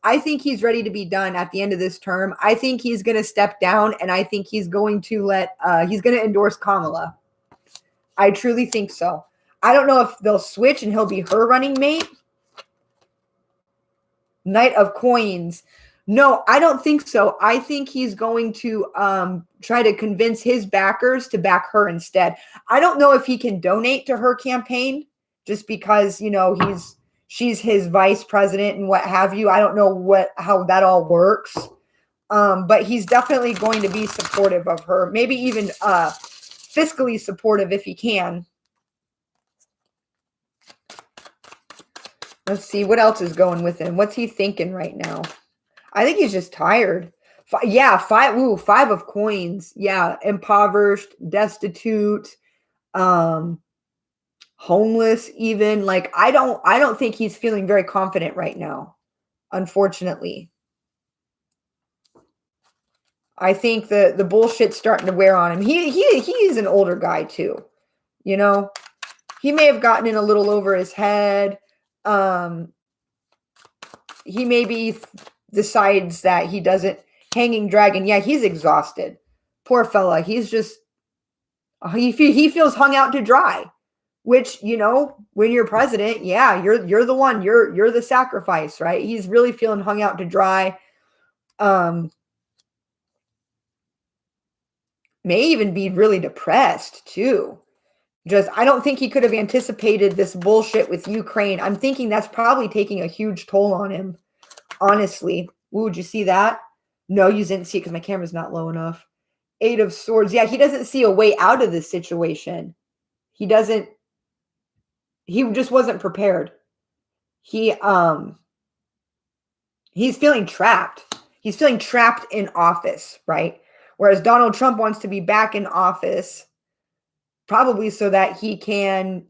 I think he's ready to be done at the end of this term. I think he's going to step down, and I think he's going to he's going to endorse Kamala. I truly think so. I don't know if they'll switch and he'll be her running mate. Knight of Coins. No, I don't think so. I think he's going to try to convince his backers to back her instead. I don't know if he can donate to her campaign just because, she's his vice president and what have you. I don't know how that all works. But he's definitely going to be supportive of her, maybe even fiscally supportive if he can. Let's see what else is going with him. What's he thinking right now? I think he's just tired. Five of Coins. Yeah, impoverished, destitute, homeless even. Like I don't think he's feeling very confident right now, unfortunately. I think the bullshit's starting to wear on him. He's an older guy too. He may have gotten in a little over his head. He maybe decides that he doesn't. Hanging dragon. Yeah, he's exhausted. Poor fella. He's just he feels hung out to dry. Which, when you're president, yeah, you're the one. You're the sacrifice, right? He's really feeling hung out to dry. May even be really depressed too. I don't think he could have anticipated this bullshit with Ukraine. I'm thinking that's probably taking a huge toll on him. Honestly. Ooh, did you see that? No, you didn't see it because my camera's not low enough. 8 of Swords. Yeah, he doesn't see a way out of this situation. He just wasn't prepared. He's feeling trapped. He's feeling trapped in office, right? Whereas Donald Trump wants to be back in office, probably so that he can,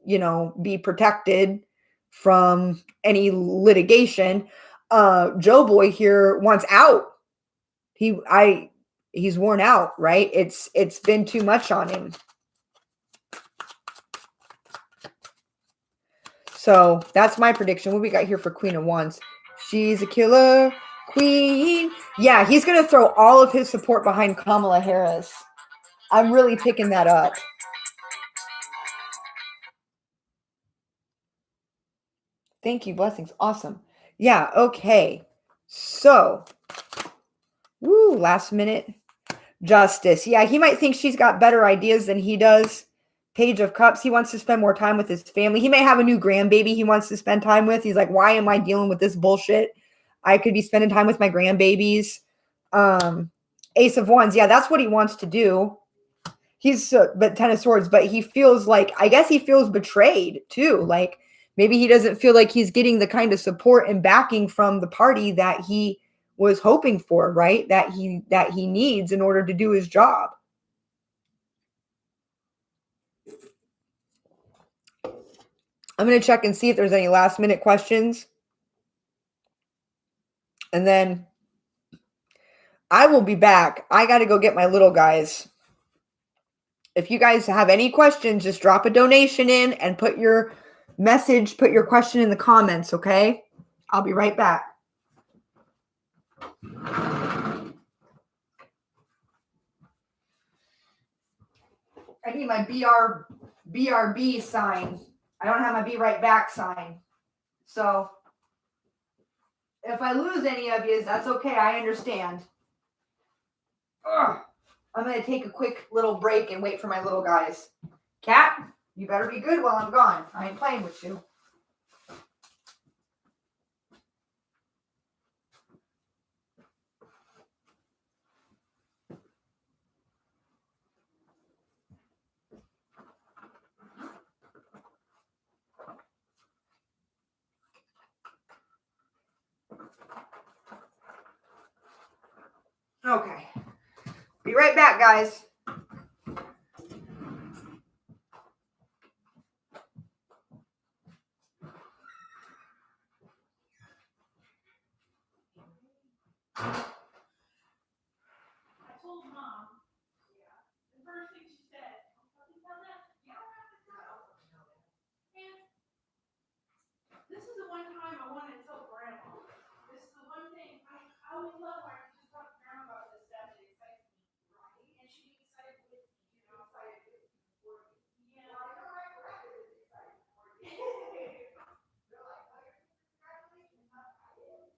be protected from any litigation. Joe Boy here wants out. He's worn out, right? It's been too much on him. So that's my prediction. What we got here for Queen of Wands? She's a killer queen. Yeah, he's going to throw all of his support behind Kamala Harris. I'm really picking that up. Thank you. Blessings. Awesome. Yeah. Okay. So, last minute. Justice. Yeah, he might think she's got better ideas than he does. Page of Cups. He wants to spend more time with his family. He may have a new grandbaby he wants to spend time with. He's like, why am I dealing with this bullshit? I could be spending time with my grandbabies. Ace of Wands. Yeah, that's what he wants to do. But 10 of Swords. But he feels like, I guess he feels betrayed too. Like maybe he doesn't feel like he's getting the kind of support and backing from the party that he was hoping for, right? That he needs in order to do his job. I'm going to check and see if there's any last minute questions. And then I will be back. I got to go get my little guys. If you guys have any questions, just drop a donation in and put your question in the comments, okay? I'll be right back. I need my BRB sign. I don't have my Be Right Back sign. So if I lose any of you, that's okay. I understand. Ugh. I'm going to take a quick little break and wait for my little guys. Cat, you better be good while I'm gone. I ain't playing with you. Okay. Be right back, guys. This is the one time I want I always love when I can just talk to grandma about this stuff. It excites me. Right. And she gets excited with me. You know, excited with me for me. Yeah. Well, I know my friend is excited for you. They're like, oh, congratulations. I did.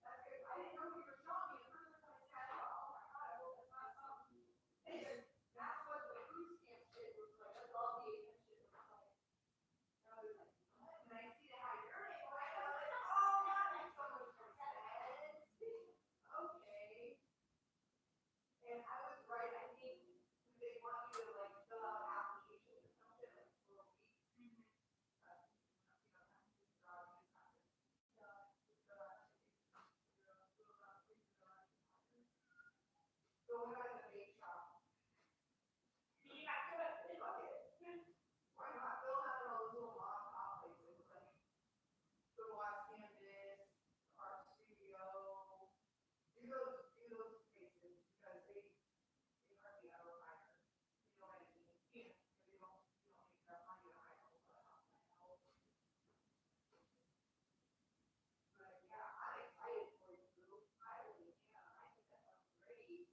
That's good. I didn't know you were telling me. At first I said, oh my God, I hope that's not something. That's what the food stamp shit was like. That's all the Asian shit was like. I was like, what? And I see the how you're able. I was like, oh, that makes so much more sense. Okay. And I was right. I think they want you to like fill out an application or something like for a week. Mm-hmm. So when I was in the bake shop, you got to fuck it. Why not? They'll have all those little mom and pop places like the Los Canvas, Art Studio. Do those places because they hardly ever hire. You know what I mean? Yeah. You don't make enough money to hire a lot of help. But yeah, I'm excited for you, Lou. I really am. I think that sounds great.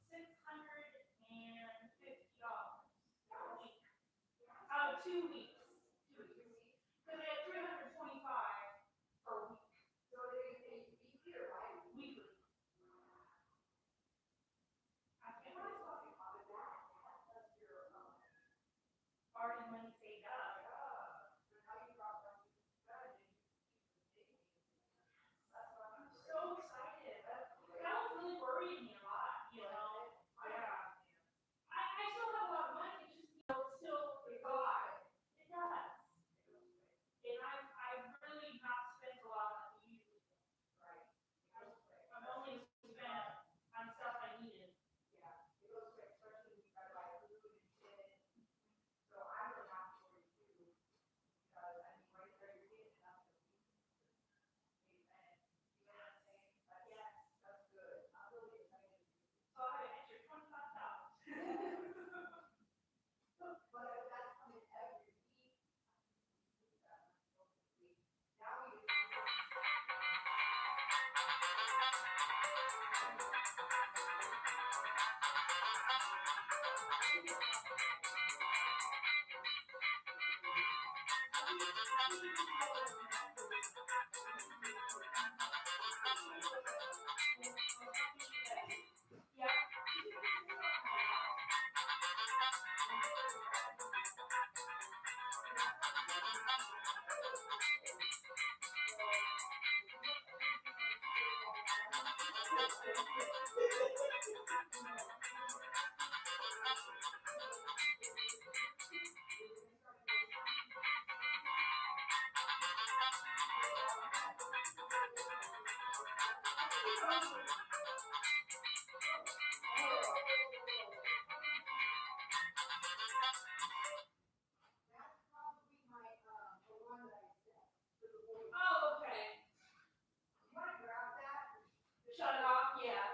$650 a week. 2 weeks. 2 weeks. Because they had 325 per week. So they pay weekly or bi-weekly? Weekly. I can't really talk about that. That's your already money saved up. But how you brought that to the strategy? I'm so excited. That was really worrying me a lot, you know. Yeah. I still have a lot of money. It's just, it's still it does. And I've really not spent a lot on the usual. Right. I've only spent on stuff I needed. Yeah. It goes quick, especially when you gotta buy food and shit. So I'm really happy for you too. Because I mean right there you're getting enough to eat. Amen. You know what I'm saying? Yes, that's good. I'm really excited. So I have an extra 25,000. But if that's coming every week, now we yeah. That's probably my the one that I said. Oh, okay. You want to grab that? Shut it off? Yeah.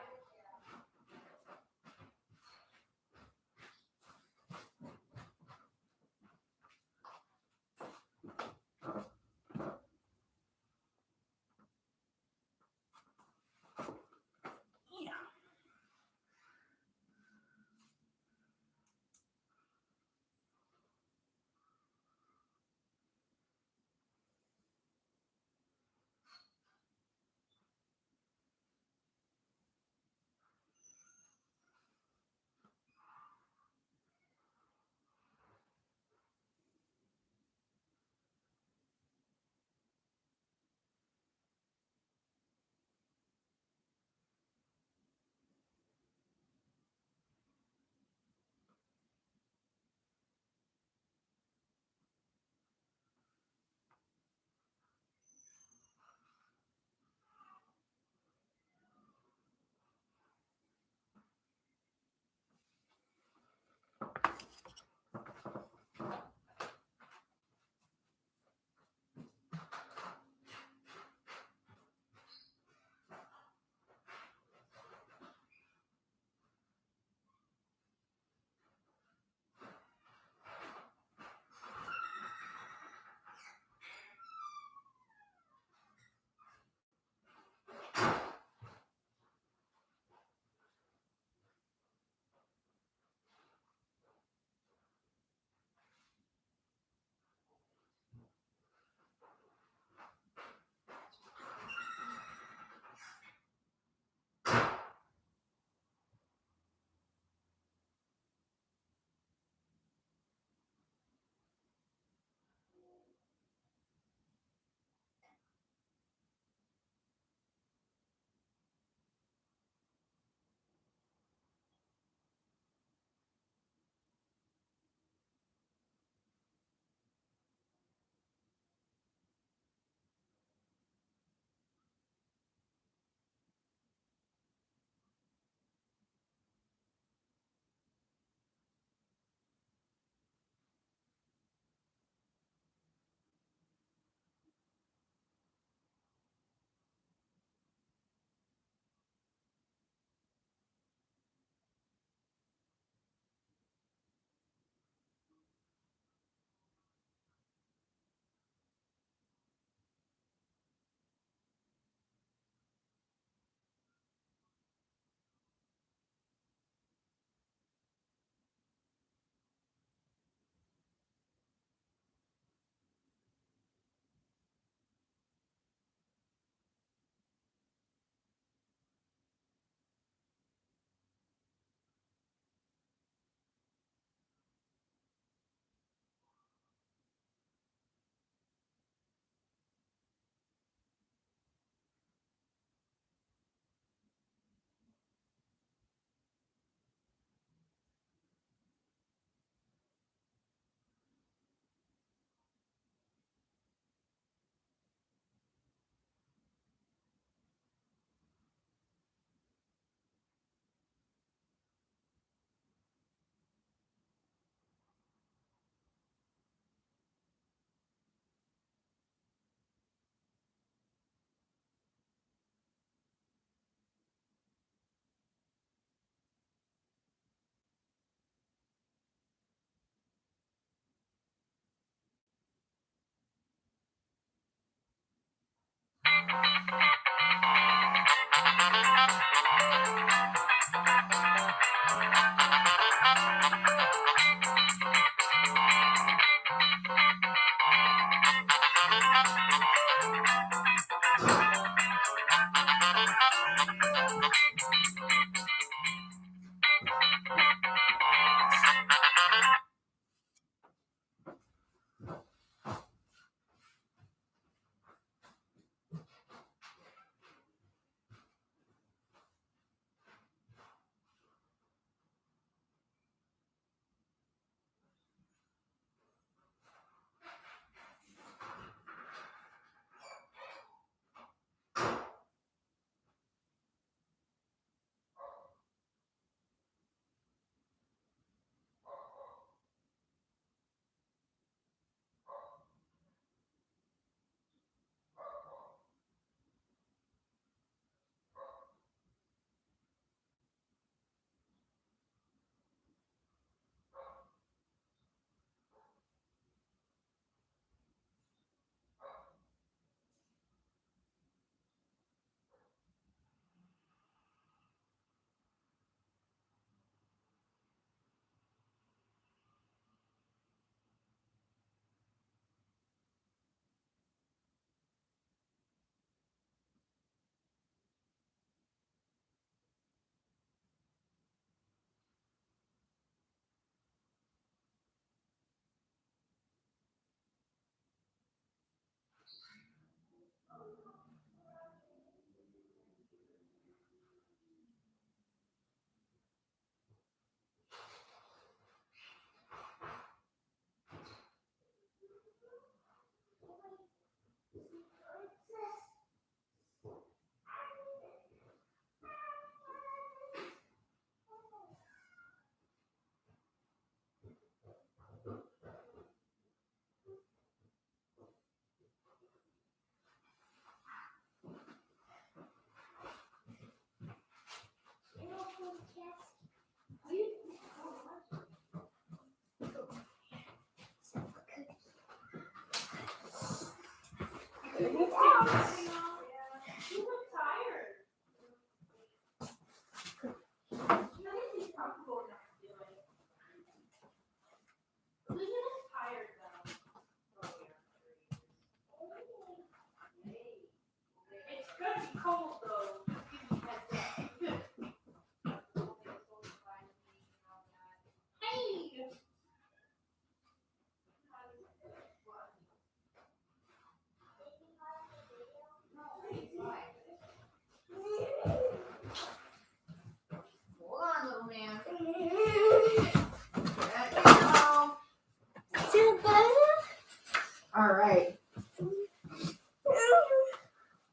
All right.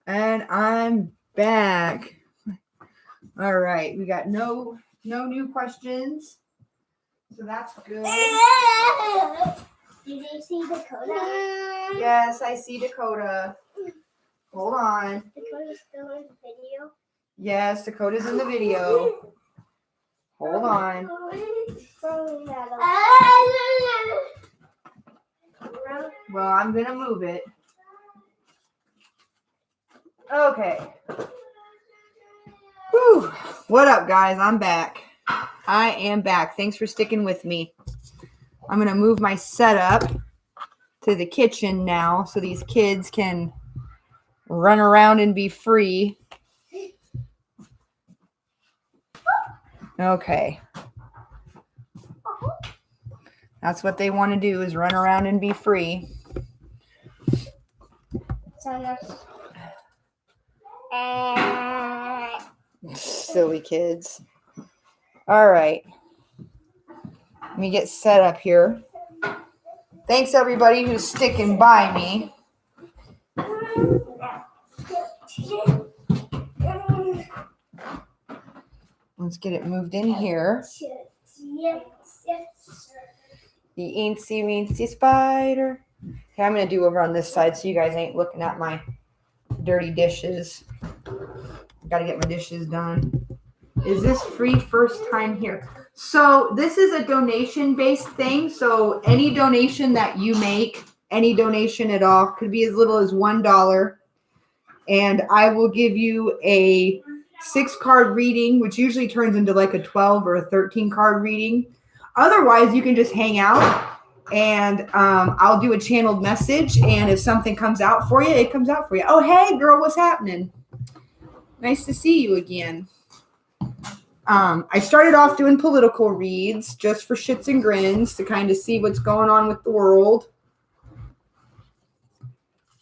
And I'm back. All right. We got no new questions. So that's good. Did you see Dakota? Yes, I see Dakota. Hold on. Dakota's still in the video. Yes, Dakota's in the video. Hold on. Well, I'm going to move it. Okay. Whew. What up, guys? I'm back. I am back. Thanks for sticking with me. I'm going to move my setup to the kitchen now so these kids can run around and be free. Okay. That's what they want to do, is run around and be free. Silly kids. All right. Let me get set up here. Thanks, everybody who's sticking by me. Let's get it moved in here. The eensy weensy spider. Okay, I'm going to do over on this side so you guys ain't looking at my dirty dishes. Got to get my dishes done. Is this free first time here? So this is a donation-based thing. So any donation that you make, any donation at all, could be as little as $1. and I will give you a 6-card reading, which usually turns into like a 12 or a 13-card reading. Otherwise, you can just hang out, and I'll do a channeled message, and if something comes out for you, it comes out for you. Oh, hey, girl, what's happening? Nice to see you again. I started off doing political reads just for shits and grins to kind of see what's going on with the world.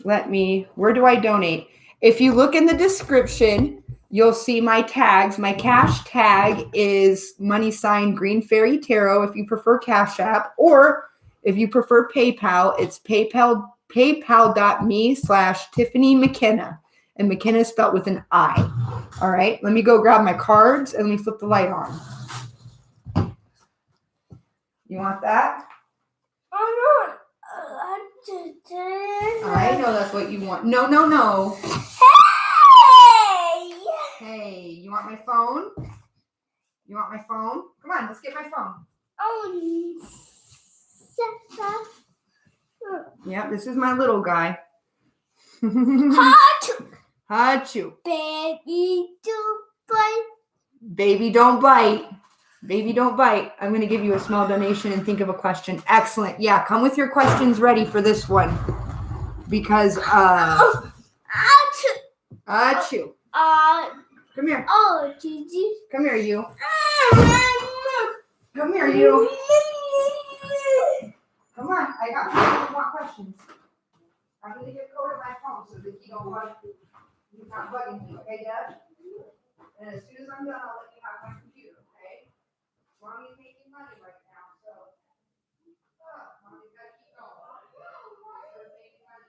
Where do I donate? If you look in the description, you'll see my tags. My cash tag is # Green Fairy Tarot if you prefer Cash App, or if you prefer PayPal, it's paypal.me/Tiffany McKenna. And McKenna is spelled with an I. All right, let me go grab my cards and let me flip the light on. You want that? I know that's what you want. No. Hey, you want my phone? You want my phone? Come on, let's get my phone. Yeah, this is my little guy. Hachu. Baby, don't bite. Baby, don't bite. I'm going to give you a small donation and think of a question. Excellent. Yeah, come with your questions ready for this one. Because, Achoo. Come here. Oh, Gigi. Come here, you. Come here, you. Come on. I got people who want questions. I'm going to get code of my phone so that you don't bug. You're not bugging me, okay, Dad? And as soon as I'm done, I'll let you have my computer, okay? Mommy's making money right now, so. Mommy's got to keep going. We're making money.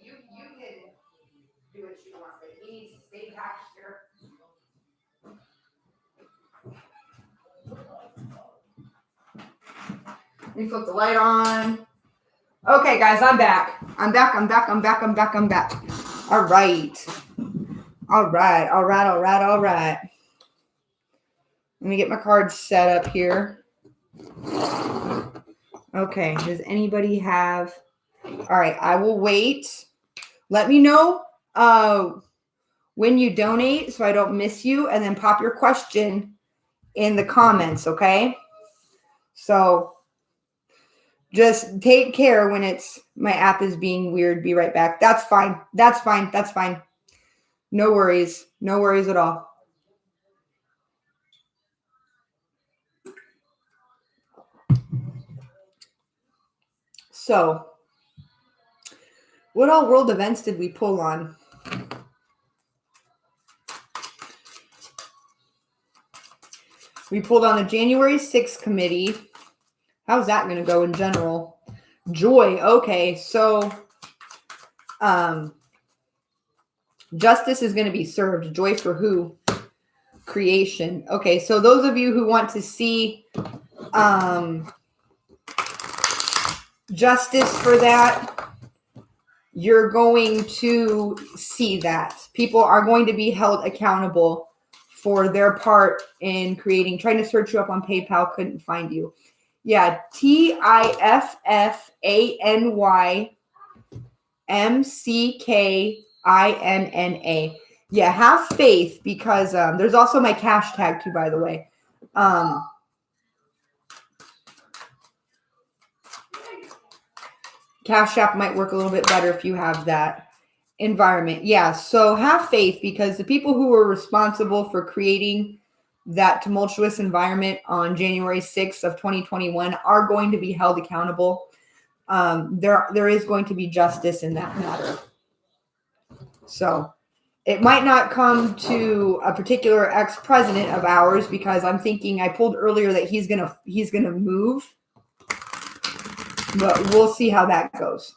You can do what you want, but he needs to stay back here. Let me flip the light on. Okay, guys, I'm back. I'm back. All right. Let me get my cards set up here. Okay, does anybody have... All right, I will wait. Let me know when you donate so I don't miss you, and then pop your question in the comments, okay? So just take care when my app is being weird. Be right back. That's fine. No worries at all. So, what all world events did we pull on? We pulled on the January 6th committee. How's that going to go in general? Joy. Okay, so justice is going to be served. Joy for who? Creation. Okay, so those of you who want to see justice for that, you're going to see that. People are going to be held accountable for their part in creating. Trying to search you up on PayPal, couldn't find you. Yeah, TIFFANYMCKINNA. Yeah, have faith, because there's also my cash tag too, by the way. Cash App might work a little bit better if you have that. environment. Yeah. So have faith, because the people who were responsible for creating that tumultuous environment on January 6th of 2021 are going to be held accountable. There is going to be justice in that matter. So it might not come to a particular ex-president of ours, because I'm thinking, I pulled earlier that he's gonna move, but we'll see how that goes.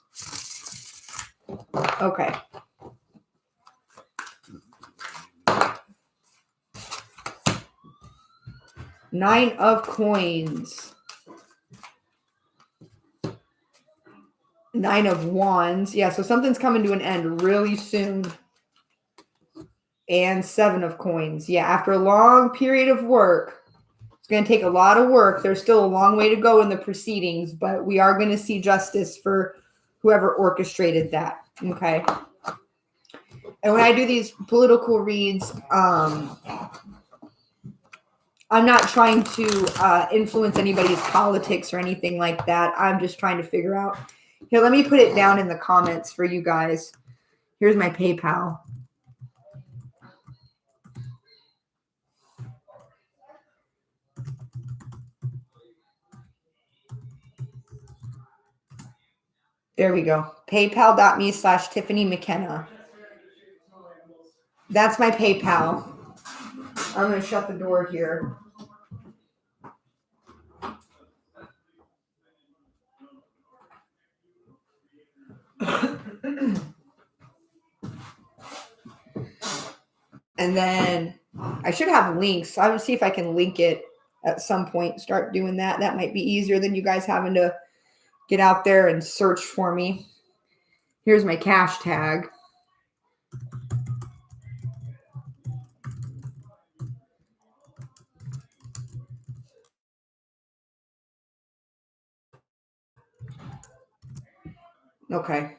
Okay. Nine of coins. Nine of wands. Yeah, so something's coming to an end really soon. And seven of coins. Yeah, after a long period of work. It's going to take a lot of work. There's still a long way to go in the proceedings, but we are going to see justice for whoever orchestrated that. Okay. And when I do these political reads, I'm not trying to influence anybody's politics or anything like that. I'm just trying to figure out. Here, let me put it down in the comments for you guys. Here's my PayPal. There we go. PayPal.me/Tiffany McKenna. That's my PayPal. I'm going to shut the door here. And then I should have links. I will see if I can link it at some point. Start doing that. That might be easier than you guys having to get out there and search for me. Here's my cash tag. Okay.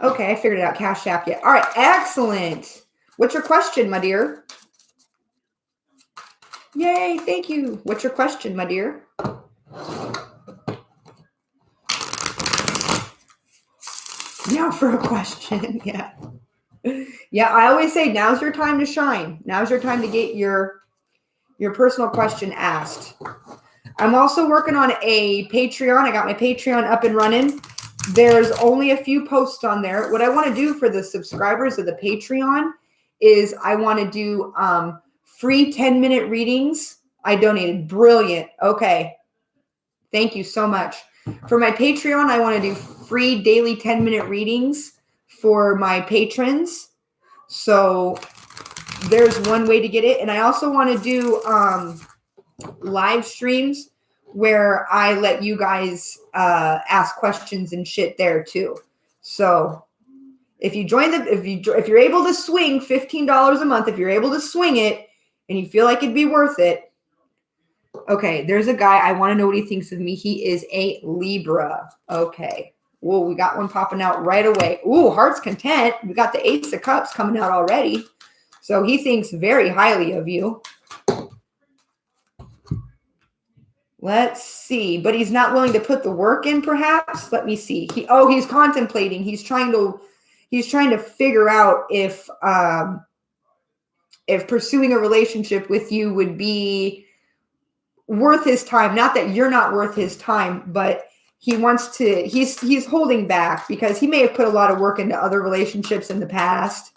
Okay, I figured it out. Cash App yet. All right, excellent. What's your question, my dear? Yay, thank you. What's your question, my dear? Now for a question. Yeah. Yeah, I always say now's your time to shine. Now's your time to get your personal question asked. I'm also working on a Patreon. I got my Patreon up and running. There's only a few posts on there. What I want to do for the subscribers of the Patreon is I want to do free 10-minute readings. I donated. Brilliant. Okay. Thank you so much. For my Patreon, I want to do free daily 10-minute readings for my patrons. So there's one way to get it. And I also want to do live streams where I let you guys ask questions and shit there too. So if you join if you're able to swing $15 a month, if you're able to swing it and you feel like it'd be worth it. Okay, there's a guy. I want to know what he thinks of me. He is a Libra. Okay. Whoa, we got one popping out right away. Ooh, heart's content. We got the Ace of Cups coming out already. So he thinks very highly of you. Let's see. But he's not willing to put the work in, perhaps. Let me see. He's contemplating. He's trying to figure out if pursuing a relationship with you would be worth his time. Not that you're not worth his time, but he wants to, he's holding back because he may have put a lot of work into other relationships in the past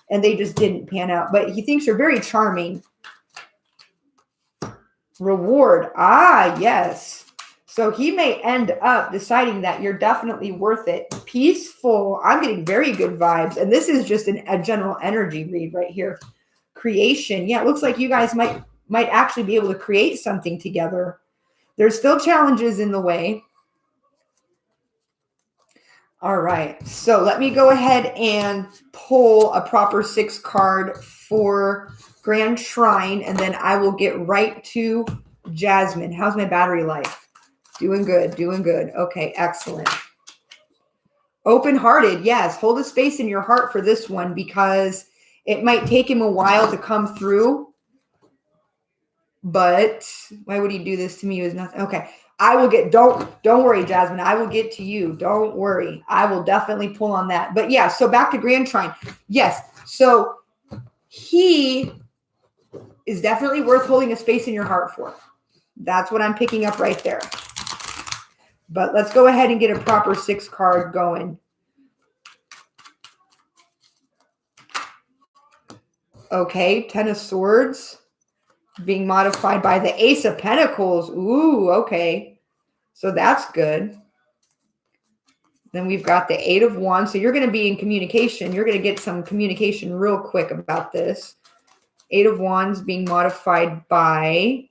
and they just didn't pan out. But he thinks you're very charming. Reward. Ah, yes. So he may end up deciding that you're definitely worth it. Peaceful. I'm getting very good vibes. And this is just a general energy read right here. Creation. Yeah, it looks like you guys might actually be able to create something together. There's still challenges in the way. All right. So let me go ahead and pull a proper 6 card for Grand Shrine, and then I will get right to Jasmine. How's my battery life? Doing good. Doing good. Okay, excellent. Open-hearted. Yes. Hold a space in your heart for this one because it might take him a while to come through. But why would he do this to me? It was nothing. Okay. I will get, don't worry, Jasmine. I will get to you. Don't worry. I will definitely pull on that. But yeah, so back to Grand Trine. Yes. So he is definitely worth holding a space in your heart for. That's what I'm picking up right there. But let's go ahead and get a proper 6 card going. Okay, 10 of Swords being modified by the Ace of Pentacles. Ooh, okay. So that's good. Then we've got the 8 of Wands. So you're going to be in communication. You're going to get some communication real quick about this. 8 of Wands being modified by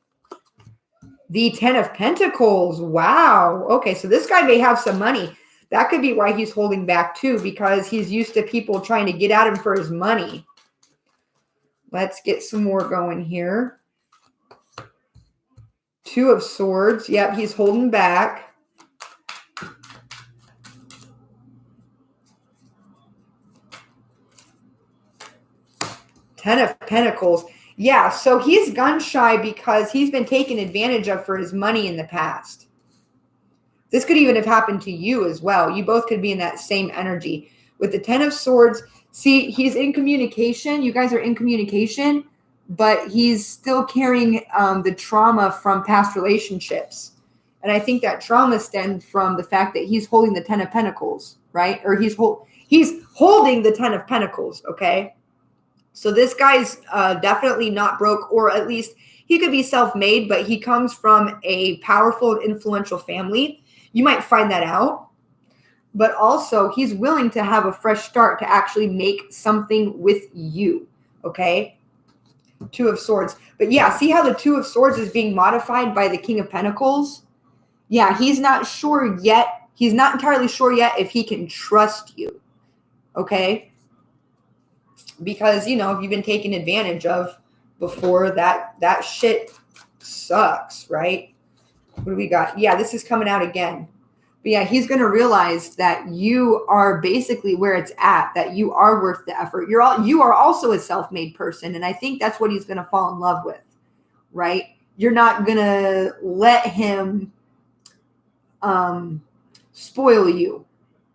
the 10 of Pentacles. Wow. Okay, so this guy may have some money. That could be why he's holding back too, because he's used to people trying to get at him for his money. Let's get some more going here. 2 of Swords. Yep, he's holding back. Ten of Pentacles. Yeah, so he's gun shy because he's been taken advantage of for his money in the past. This could even have happened to you as well. You both could be in that same energy. With the 10 of Swords, see, he's in communication. You guys are in communication, but he's still carrying the trauma from past relationships. And I think that trauma stemmed from the fact that he's holding the 10 of Pentacles, right? Or he's holding the 10 of Pentacles, okay? So this guy's definitely not broke, or at least he could be self-made, but he comes from a powerful and influential family. You might find that out. But also, he's willing to have a fresh start to actually make something with you, okay? 2 of Swords. But yeah, see how the 2 of Swords is being modified by the King of Pentacles? Yeah, he's not sure yet. He's not entirely sure yet if he can trust you, okay? Because, you know, if you've been taken advantage of before, that shit sucks, right? What do we got? Yeah, this is coming out again. But yeah, he's going to realize that you are basically where it's at, that you are worth the effort. You are also a self-made person. And I think that's what he's going to fall in love with, right? You're not going to let him spoil you,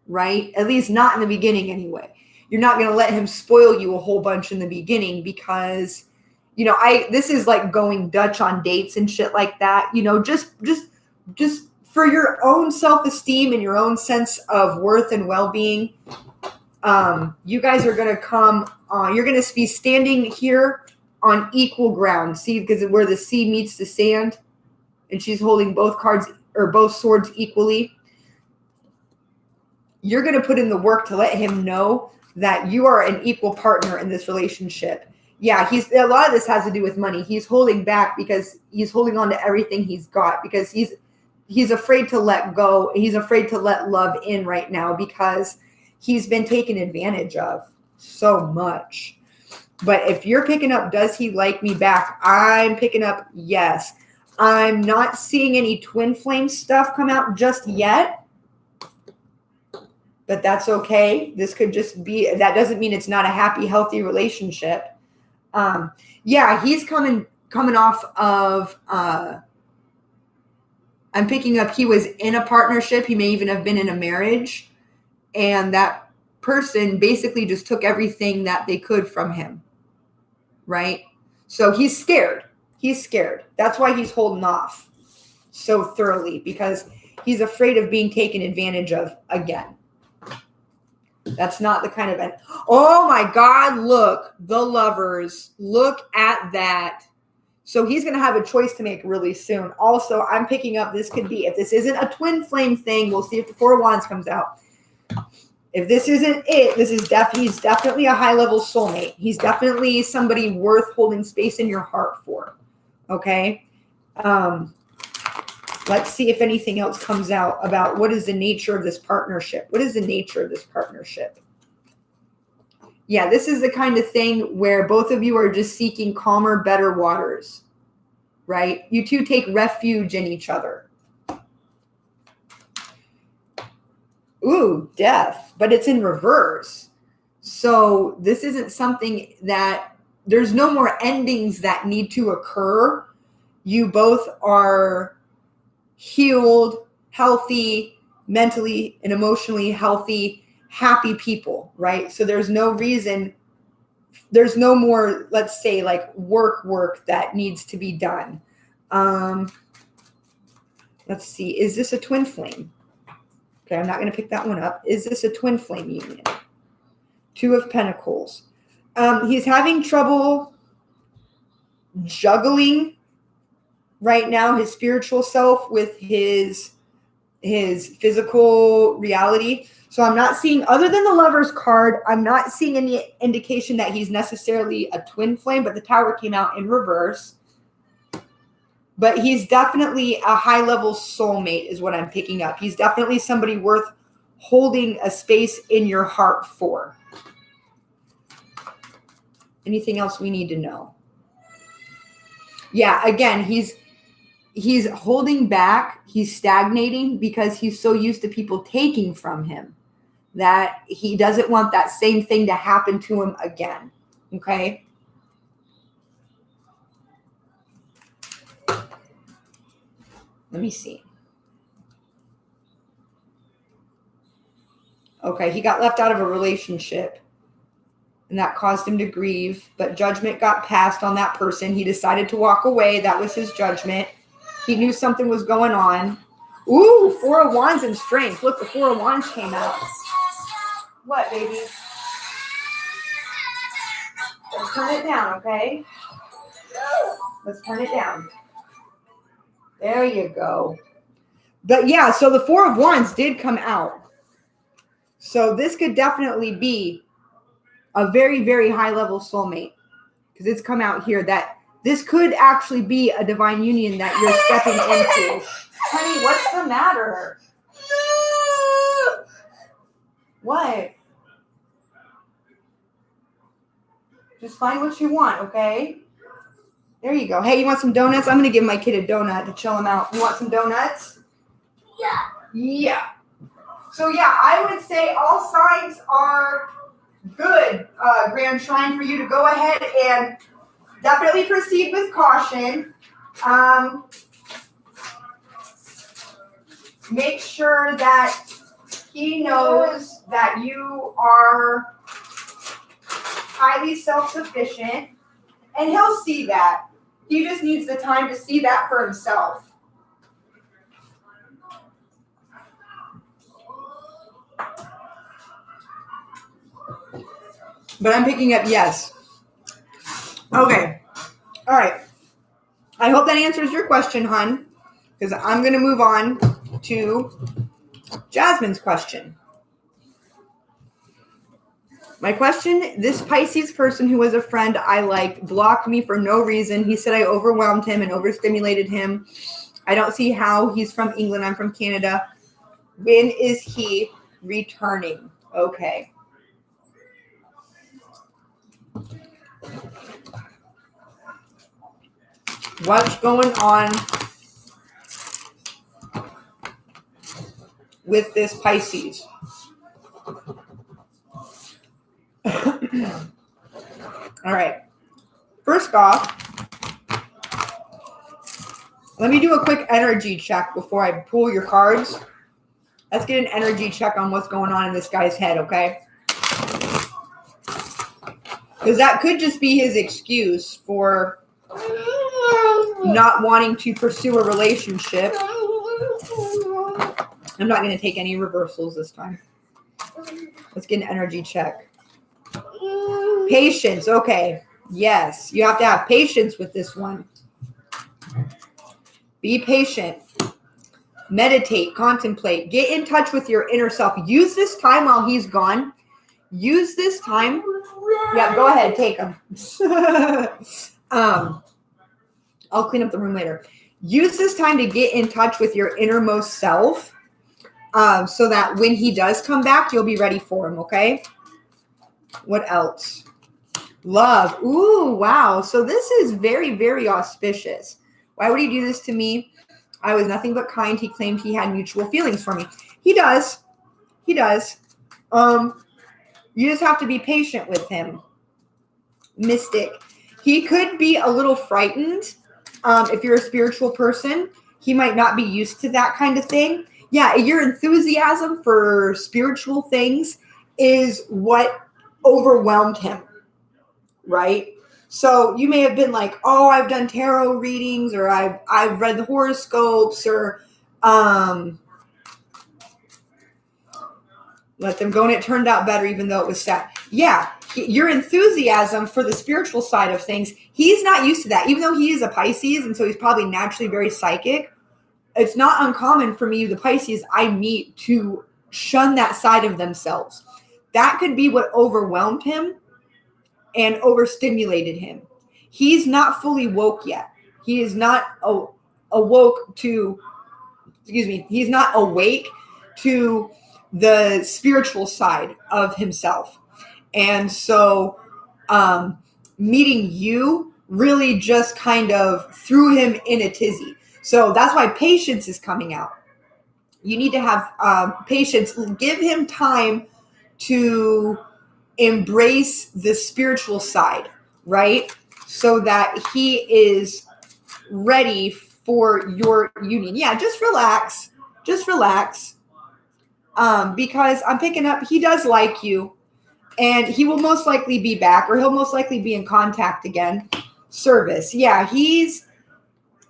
right? At least not in the beginning anyway. You're not going to let him spoil you a whole bunch in the beginning because, you know, this is like going Dutch on dates and shit like that. You know, just for your own self-esteem and your own sense of worth and well-being, you guys are going to come on. You're going to be standing here on equal ground. See, because where the sea meets the sand, and she's holding both cards or both swords equally. You're going to put in the work to let him know that you are an equal partner in this relationship. Yeah, a lot of this has to do with money. He's holding back because he's holding on to everything he's got because he's afraid to let go. He's afraid to let love in right now because he's been taken advantage of so much. But if you're picking up, does he like me back? I'm picking up, yes. I'm not seeing any twin flame stuff come out just yet. But that's okay. This could just be, that doesn't mean it's not a happy, healthy relationship. Yeah, he's coming off of, I'm picking up, he was in a partnership. He may even have been in a marriage. And that person basically just took everything that they could from him. Right? So he's scared. He's scared. That's why he's holding off so thoroughly, because he's afraid of being taken advantage of again. That's not the kind of, oh my God, look, the Lovers, look at that. So he's going to have a choice to make really soon. Also, I'm picking up, this could be, if this isn't a twin flame thing, we'll see if the 4 of Wands comes out. If this isn't it, he's definitely a high level soulmate. He's definitely somebody worth holding space in your heart for. Okay. Let's see if anything else comes out about what is the nature of this partnership. What is the nature of this partnership? Yeah, this is the kind of thing where both of you are just seeking calmer, better waters, right? You two take refuge in each other. Ooh, death, but it's in reverse. So this isn't something that, there's no more endings that need to occur. You both are healed, healthy, mentally and emotionally healthy, happy people, right? So there's no reason, there's no more, let's say, like work that needs to be done. Let's see. Is this a twin flame? Okay, I'm not going to pick that one up. Is this a twin flame union? Two of Pentacles. He's having trouble juggling right now his spiritual self with his physical reality. So I'm not seeing, other than the Lover's card, I'm not seeing any indication that he's necessarily a twin flame, but the Tower came out in reverse. But he's definitely a high-level soulmate is what I'm picking up. He's definitely somebody worth holding a space in your heart for. Anything else we need to know? Yeah, again, he's holding back. He's stagnating because he's so used to people taking from him that he doesn't want that same thing to happen to him again. Okay? Let me see. Okay, he got left out of a relationship and that caused him to grieve, but judgment got passed on that person. He decided to walk away. That was his judgment. He knew something was going on. Ooh, Four of Wands and Strength. Look, the Four of Wands came out. What, baby? Let's turn it down, okay? Let's turn it down. There you go. But yeah, so the Four of Wands did come out. So this could definitely be a very, very high-level soulmate because it's come out here that this could actually be a divine union that you're stepping into. Honey, what's the matter? What? Just find what you want, okay? There you go. Hey, you want some donuts? I'm going to give my kid a donut to chill him out. You want some donuts? Yeah. Yeah. So, yeah, I would say all signs are good, Grand Shrine, for you to go ahead and definitely proceed with caution. Make sure that he knows that you are highly self-sufficient, and he'll see that. He just needs the time to see that for himself. But I'm picking up yes. Okay. All right. I hope that answers your question, hon, because I'm going to move on to Jasmine's question. My question, this Pisces person who was a friend I liked blocked me for no reason. He said I overwhelmed him and overstimulated him. I don't see how. He's from England. I'm from Canada. When is he returning? Okay. What's going on with this Pisces? All right. First off, let me do a quick energy check before I pull your cards. Let's get an energy check on what's going on in this guy's head, okay? Because that could just be his excuse for not wanting to pursue a relationship. I'm not going to take any reversals this time. Let's get an energy check. Patience. Okay. Yes. You have to have patience with this one. Be patient. Meditate. Contemplate. Get in touch with your inner self. Use this time while he's gone. Use this time. Yeah, go ahead. Take him. I'll clean up the room later. Use this time to get in touch with your innermost self so that when he does come back, you'll be ready for him, okay? What else? Love. Ooh, wow. So this is very, very auspicious. Why would he do this to me? I was nothing but kind. He claimed he had mutual feelings for me. He does. He does. You just have to be patient with him. Mystic. He could be a little frightened if you're a spiritual person. He might not be used to that kind of thing. Yeah, your enthusiasm for spiritual things is what overwhelmed him, right? So you may have been like, oh, I've done tarot readings, or I've read the horoscopes, or let them go, and it turned out better even though it was sad. Yeah, your enthusiasm for the spiritual side of things, he's not used to that. Even though he is a Pisces, and so he's probably naturally very psychic, it's not uncommon for me, the Pisces I meet, to shun that side of themselves. That could be what overwhelmed him and overstimulated him. He's not fully woke yet. He is not awoke to, he's not awake to the spiritual side of himself. And so meeting you really just kind of threw him in a tizzy. So that's why patience is coming out. You need to have patience. Give him time to embrace the spiritual side, right? So that he is ready for your union. Yeah, just relax. Just relax. Because I'm picking up, he does like you, and he will most likely be back, or he'll most likely be in contact again. Service. Yeah, he's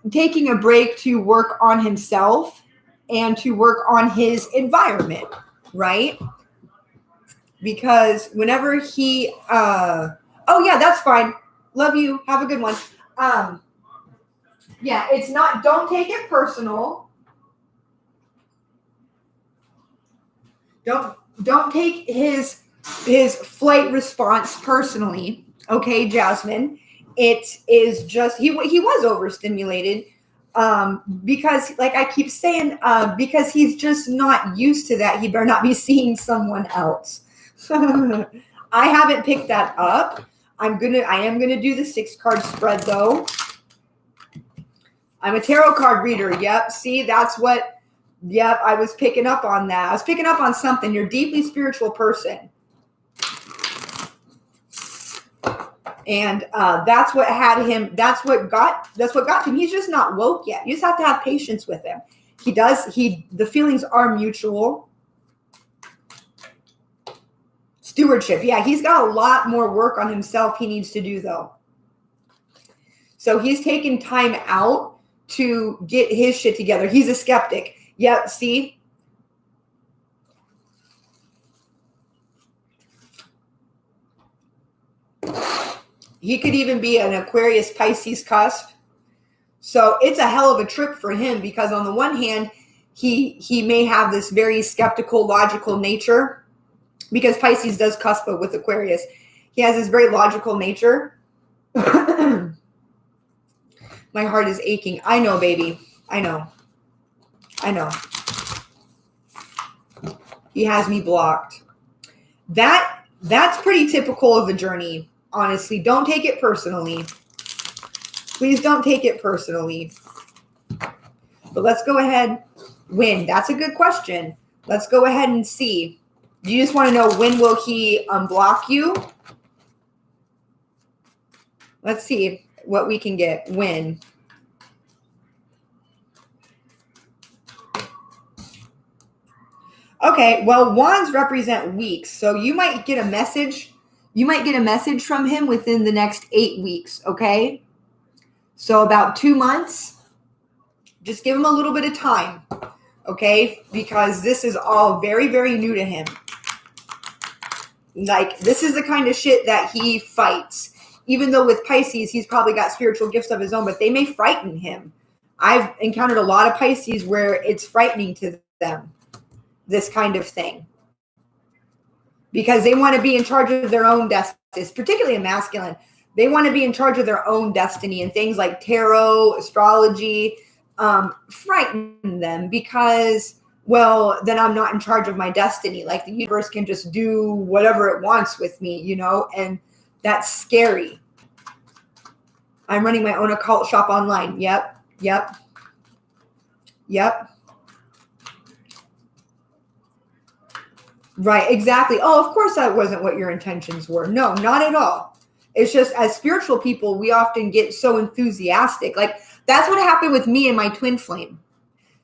taking a break to work on himself and to work on his environment, right? Because whenever he, oh yeah, that's fine. Love you. Have a good one. Yeah, it's not, don't take it personal. Don't take his flight response personally. Okay, Jasmine. It is just, he was overstimulated because, like I keep saying, because he's just not used to that. He better not be seeing someone else. I haven't picked that up. I am gonna do the 6-card spread though. I'm a tarot card reader. Yep. See, that's what. Yep. I was picking up on that. I was picking up on something. You're a deeply spiritual person. And that's what had him. That's what got him. He's just not woke yet. You just have to have patience with him. The feelings are mutual. Stewardship. Yeah, he's got a lot more work on himself he needs to do though. So he's taking time out to get his shit together. He's a skeptic. Yep, see? He could even be an Aquarius Pisces cusp. So it's a hell of a trip for him because on the one hand, he may have this very skeptical, logical nature because Pisces does cusp with Aquarius. He has this very logical nature. My heart is aching. I know, baby. I know. He has me blocked. That's pretty typical of the journey. Honestly, don't take it personally. Please don't take it personally. But let's go ahead. When? That's a good question. Let's go ahead and see. Do you just want to know when will he unblock you? Let's see what we can get. When? Okay, well, wands represent weeks. So you might get a message. You might get a message from him within the next 8 weeks, okay? So about 2 months. Just give him a little bit of time, okay? Because this is all very, very new to him. Like, this is the kind of shit that he fights. Even though with Pisces, he's probably got spiritual gifts of his own, but they may frighten him. I've encountered a lot of Pisces where it's frightening to them, this kind of thing. Because they want to be in charge of their own destinies, particularly a masculine. They want to be in charge of their own destiny, and things like tarot, astrology, frighten them because, well, then I'm not in charge of my destiny. Like the universe can just do whatever it wants with me, you know, and that's scary. I'm running my own occult shop online. Yep. Right, exactly. Oh, of course that wasn't what your intentions were. No, not at all. It's just as spiritual people, we often get so enthusiastic. Like that's what happened with me and my twin flame.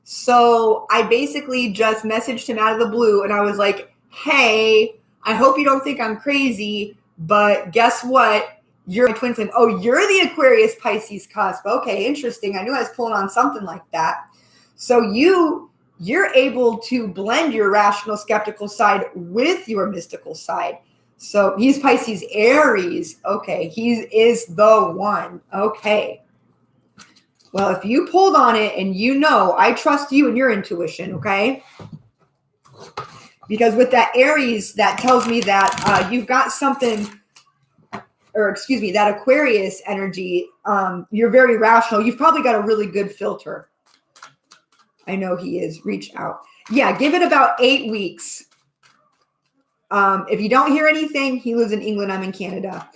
So I basically just messaged him out of the blue and I was like, hey, I hope you don't think I'm crazy, but guess what? You're my twin flame. Oh, you're the Aquarius Pisces cusp. Okay, interesting. I knew I was pulling on something like that. So you're able to blend your rational skeptical side with your mystical side. So he's Pisces Aries. Okay, he is the one. Okay. Well, if you pulled on it and you know, I trust you and your intuition, okay? Because with that Aries, that tells me that you've got something, or excuse me, that Aquarius energy, you're very rational. You've probably got a really good filter. I know he is. Reach out. Yeah, give it about 8 weeks. If you don't hear anything, he lives in England. I'm in Canada.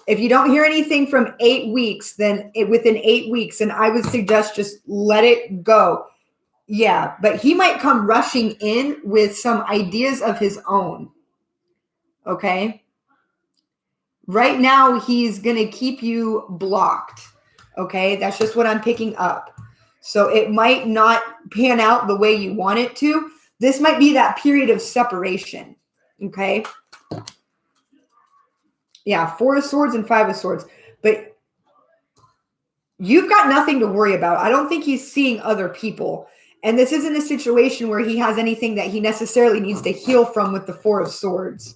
If you don't hear anything from 8 weeks, then within 8 weeks, and I would suggest just let it go. Yeah, but he might come rushing in with some ideas of his own. Okay. Right now, he's going to keep you blocked. Okay. That's just what I'm picking up. So it might not pan out the way you want it to. This might be that period of separation. Okay. Yeah, 4 of Swords and 5 of Swords. But you've got nothing to worry about. I don't think he's seeing other people. And this isn't a situation where he has anything that he necessarily needs to heal from with the 4 of Swords.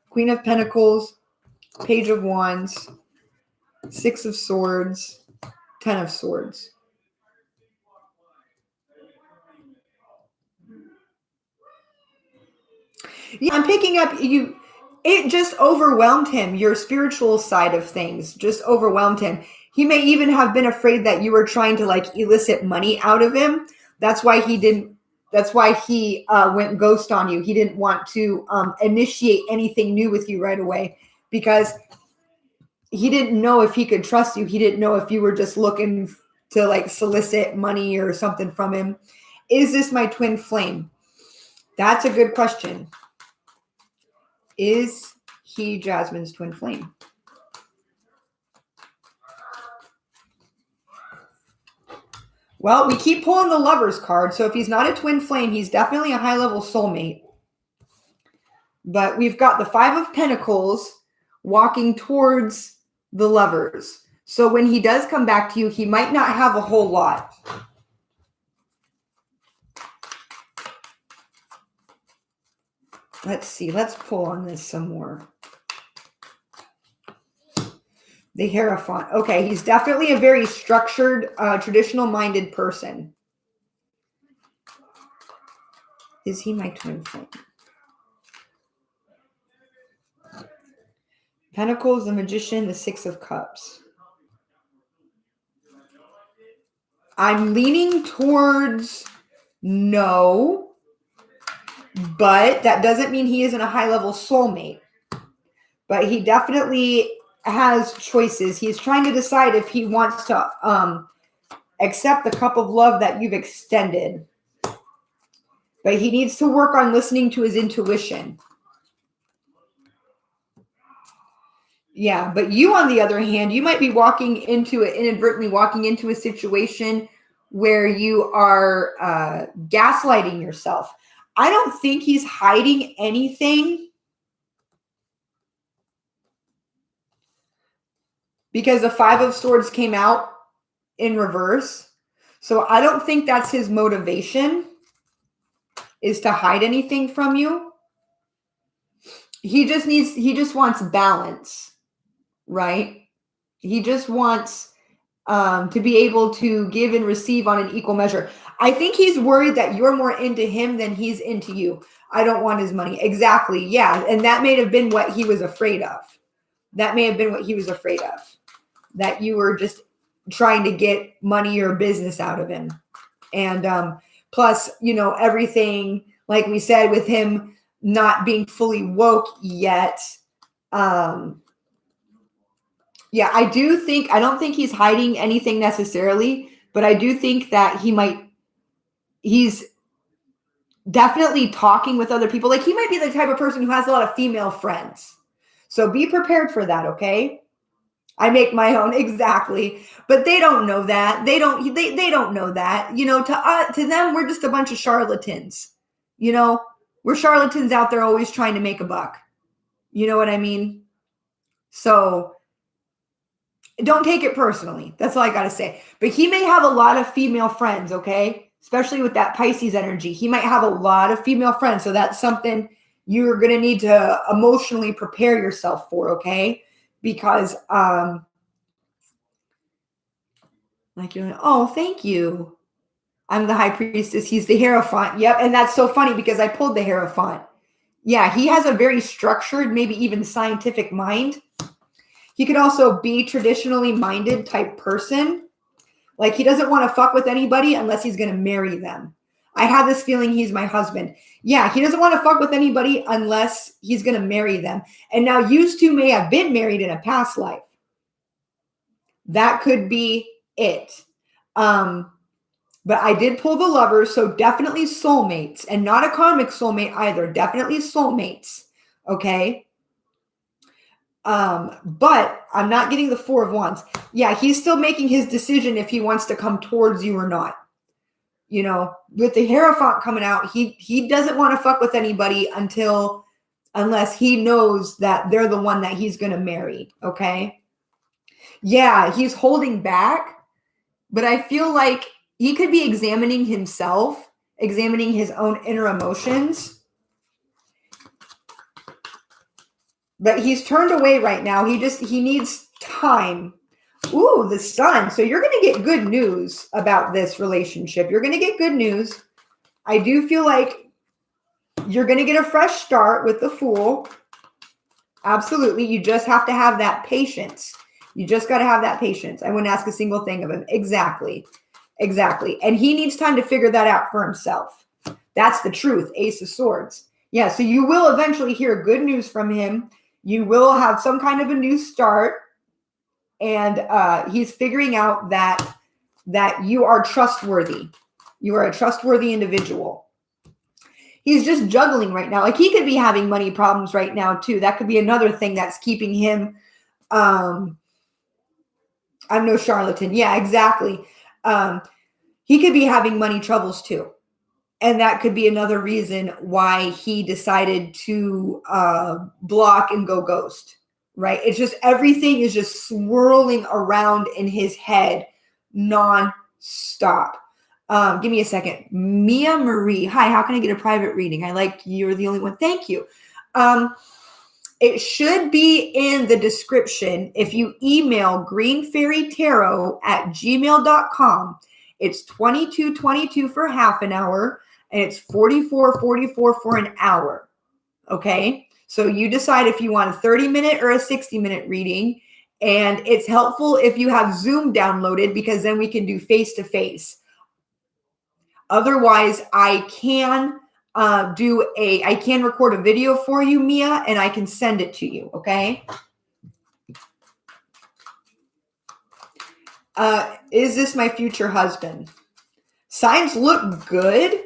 Queen of Pentacles, Page of Wands, 6 of Swords, 10 of Swords. Yeah, I'm picking up you. It just overwhelmed him. Your spiritual side of things just overwhelmed him. He may even have been afraid that you were trying to like elicit money out of him. That's why he didn't. That's why he went ghost on you. He didn't want to initiate anything new with you right away because he didn't know if he could trust you. He didn't know if you were just looking to like solicit money or something from him. Is this my twin flame? That's a good question. Is he Jasmine's twin flame? Well, we keep pulling the Lovers card. So if he's not a twin flame, he's definitely a high-level soulmate. But we've got the 5 of Pentacles walking towards the Lovers. So when he does come back to you, he might not have a whole lot. Let's see. Let's pull on this some more. The Hierophant. Okay, he's definitely a very structured, traditional-minded person. Is he my twin flame? Pentacles, the Magician, the 6 of Cups. I'm leaning towards no. But that doesn't mean he isn't a high-level soulmate. But he definitely has choices. He's trying to decide if he wants to accept the cup of love that you've extended. But he needs to work on listening to his intuition. Yeah, but you, on the other hand, you might be inadvertently walking into a situation where you are gaslighting yourself. I don't think he's hiding anything because the 5 of Swords came out in reverse. So I don't think that's his motivation, is to hide anything from you. He just wants balance, right? He just wants to be able to give and receive on an equal measure. I think he's worried that you're more into him than he's into you. I don't want his money. Exactly. Yeah. And that may have been what he was afraid of. That you were just trying to get money or business out of him. And plus, everything, like we said, with him not being fully woke yet. Yeah, I don't think he's hiding anything necessarily, but I do think that he's definitely talking with other people. Like he might be the type of person who has a lot of female friends. So be prepared for that, okay? I make my own, exactly. But they don't know that. They don't know that. You know, to them, we're just a bunch of charlatans. You know, we're charlatans out there always trying to make a buck. You know what I mean? So don't take it personally. That's all I got to say. But he may have a lot of female friends, okay? Especially with that Pisces energy. He might have a lot of female friends. So that's something you're going to need to emotionally prepare yourself for, okay? Because, like, you're like, oh, thank you. I'm the high priestess. He's the Hierophant. Yep. And that's so funny because I pulled the Hierophant. Yeah, he has a very structured, maybe even scientific mind. He could also be traditionally minded type person. Like he doesn't want to fuck with anybody unless he's going to marry them. I have this feeling he's my husband. Yeah, he doesn't want to fuck with anybody unless he's going to marry them. And now you two may have been married in a past life. That could be it. But I did pull the Lovers, so definitely soulmates, and not a karmic soulmate either. Definitely soulmates. Okay. But I'm not getting the Four of Wands. Yeah, he's still making his decision if he wants to come towards you or not. You know, with the Hierophant coming out, he doesn't want to fuck with anybody unless he knows that they're the one that he's going to marry. Okay. Yeah, he's holding back, but I feel like he could be examining himself, examining his own inner emotions. But he's turned away right now. He needs time. Ooh, the Sun. So you're going to get good news about this relationship. You're going to get good news. I do feel like you're going to get a fresh start with the Fool. Absolutely. You just have to have that patience. You just got to have that patience. I wouldn't ask a single thing of him. Exactly. Exactly. And he needs time to figure that out for himself. That's the truth. Ace of Swords. Yeah. So you will eventually hear good news from him. You will have some kind of a new start. And he's figuring out that you are trustworthy. You are a trustworthy individual. He's just juggling right now. Like he could be having money problems right now too. That could be another thing that's keeping him. I'm no charlatan. Yeah, exactly. He could be having money troubles too. And that could be another reason why he decided to block and go ghost, right? It's just everything is just swirling around in his head non-stop. Give me a second. Mia Marie. Hi, how can I get a private reading? You're the only one. Thank you. It should be in the description. If you email greenfairytarot@gmail.com, it's $22.22 for half an hour, and it's $44.44 for an hour. Okay. So you decide if you want a 30-minute or a 60-minute reading. And it's helpful if you have Zoom downloaded because then we can do face-to-face. Otherwise, I can record a video for you, Mia, and I can send it to you. Okay. Is this my future husband? Signs look good.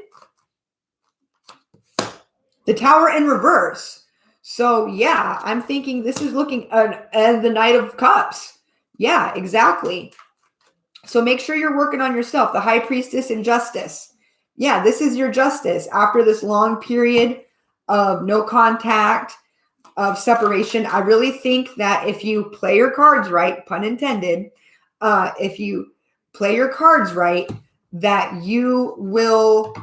The Tower in reverse. So yeah, I'm thinking this is looking at the Knight of Cups. Yeah, exactly. So make sure you're working on yourself. The High Priestess and Justice. Yeah, this is your justice after this long period of no contact, of separation. I really think that if you play your cards right, pun intended, if you play your cards right, that you will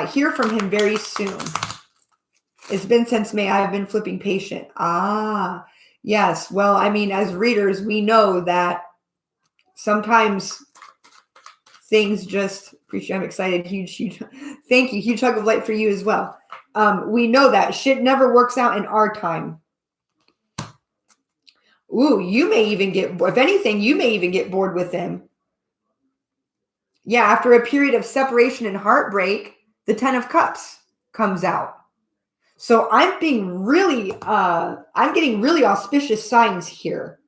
hear from him very soon. It's been since May. I've been flipping patient. Yes. Well, I mean, as readers, we know that sometimes things just appreciate. I'm excited. Huge. Thank you. Huge hug of light for you as well. We know that shit never works out in our time. Ooh, you may even get, if anything, you may even get bored with him. Yeah, after a period of separation and heartbreak, the 10 of Cups comes out. So I'm getting really auspicious signs here.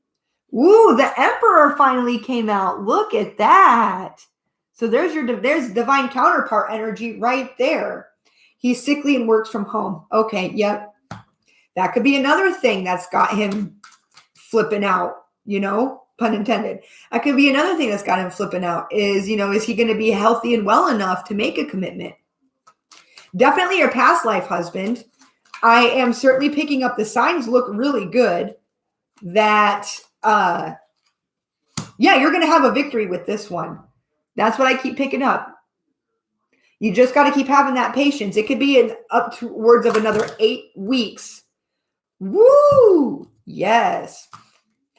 Ooh, the Emperor finally came out. Look at that. So there's divine counterpart energy right there. He's sickly and works from home. Okay, yep. That could be another thing that's got him flipping out, pun intended. That could be another thing that's got him flipping out is he going to be healthy and well enough to make a commitment? Definitely your past life husband. I am certainly picking up the signs look really good that, you're going to have a victory with this one. That's what I keep picking up. You just got to keep having that patience. It could be up towards of another 8 weeks. Woo! Yes.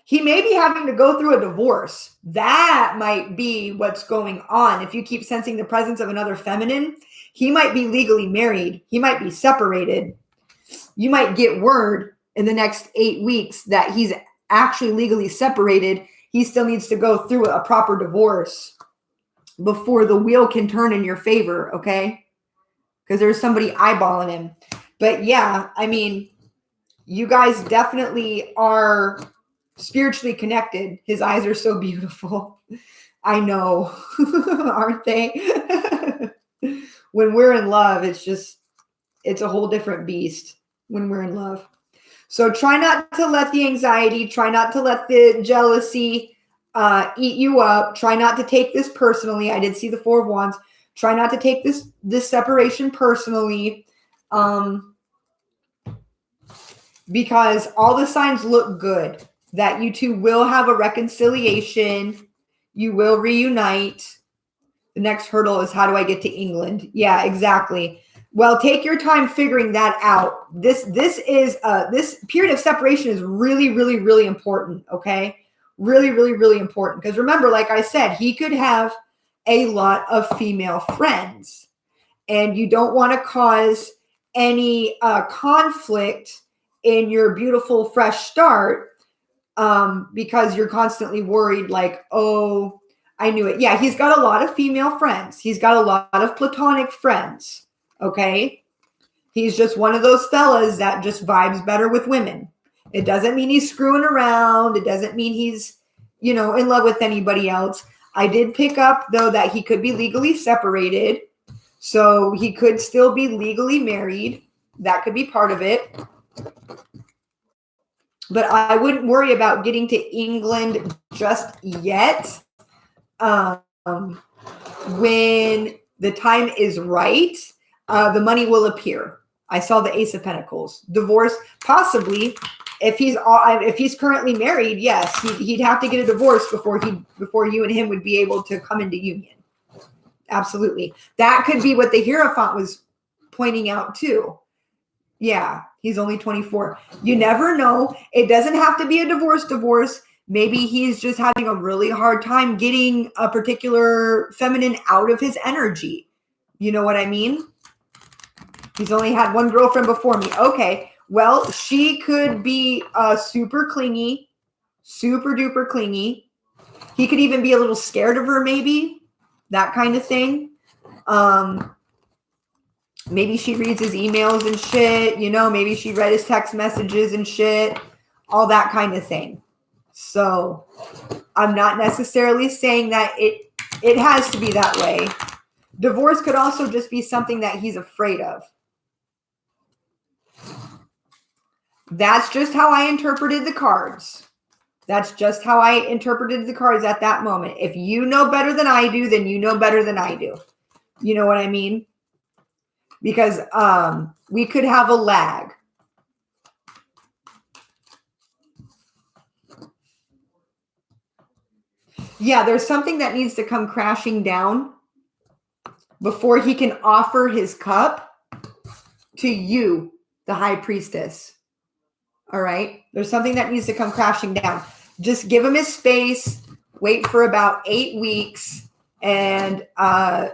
He may be having to go through a divorce. That might be what's going on. If you keep sensing the presence of another feminine, he might be legally married. He might be separated. You might get word in the next 8 weeks that he's actually legally separated. He still needs to go through a proper divorce before the wheel can turn in your favor, okay? Because there's somebody eyeballing him. But yeah, I mean, you guys definitely are spiritually connected. His eyes are so beautiful. I know, aren't they? When we're in love, it's a whole different beast when we're in love. So try not to let the anxiety, try not to let the jealousy eat you up. Try not to take this personally. I did see the 4 of Wands. Try not to take this separation personally, because all the signs look good that you two will have a reconciliation. You will reunite. The next hurdle is, how do I get to England? Yeah, exactly. Well, take your time figuring that out. This period of separation is really, really, really important. Okay. Really, really, really important. Because remember, like I said, he could have a lot of female friends, and you don't want to cause any conflict in your beautiful fresh start, because you're constantly worried like, oh, I knew it. Yeah, he's got a lot of female friends. He's got a lot of platonic friends. Okay. He's just one of those fellas that just vibes better with women. It doesn't mean he's screwing around. It doesn't mean he's, in love with anybody else. I did pick up, though, that he could be legally separated. So he could still be legally married. That could be part of it. But I wouldn't worry about getting to England just yet. When the time is right, the money will appear. I saw the Ace of Pentacles. Divorce, possibly. If he's currently married, yes, he'd have to get a divorce before you and him would be able to come into union. Absolutely. That could be what the Hierophant was pointing out too. Yeah, he's only 24. You never know. It doesn't have to be a divorce. Maybe he's just having a really hard time getting a particular feminine out of his energy. You know what I mean? He's only had one girlfriend before me. Okay. Well, she could be super clingy, super duper clingy. He could even be a little scared of her, maybe. That kind of thing. Maybe she reads his emails and shit. Maybe she read his text messages and shit. All that kind of thing. So I'm not necessarily saying that it has to be that way. Divorce could also just be something that he's afraid of. That's just how I interpreted the cards. That's just how I interpreted the cards at that moment. If you know better than I do, then you know better than I do. You know what I mean? Because we could have a lag. Yeah, there's something that needs to come crashing down before he can offer his cup to you, the High Priestess. All right? There's something that needs to come crashing down. Just give him his space. Wait for about 8 weeks. And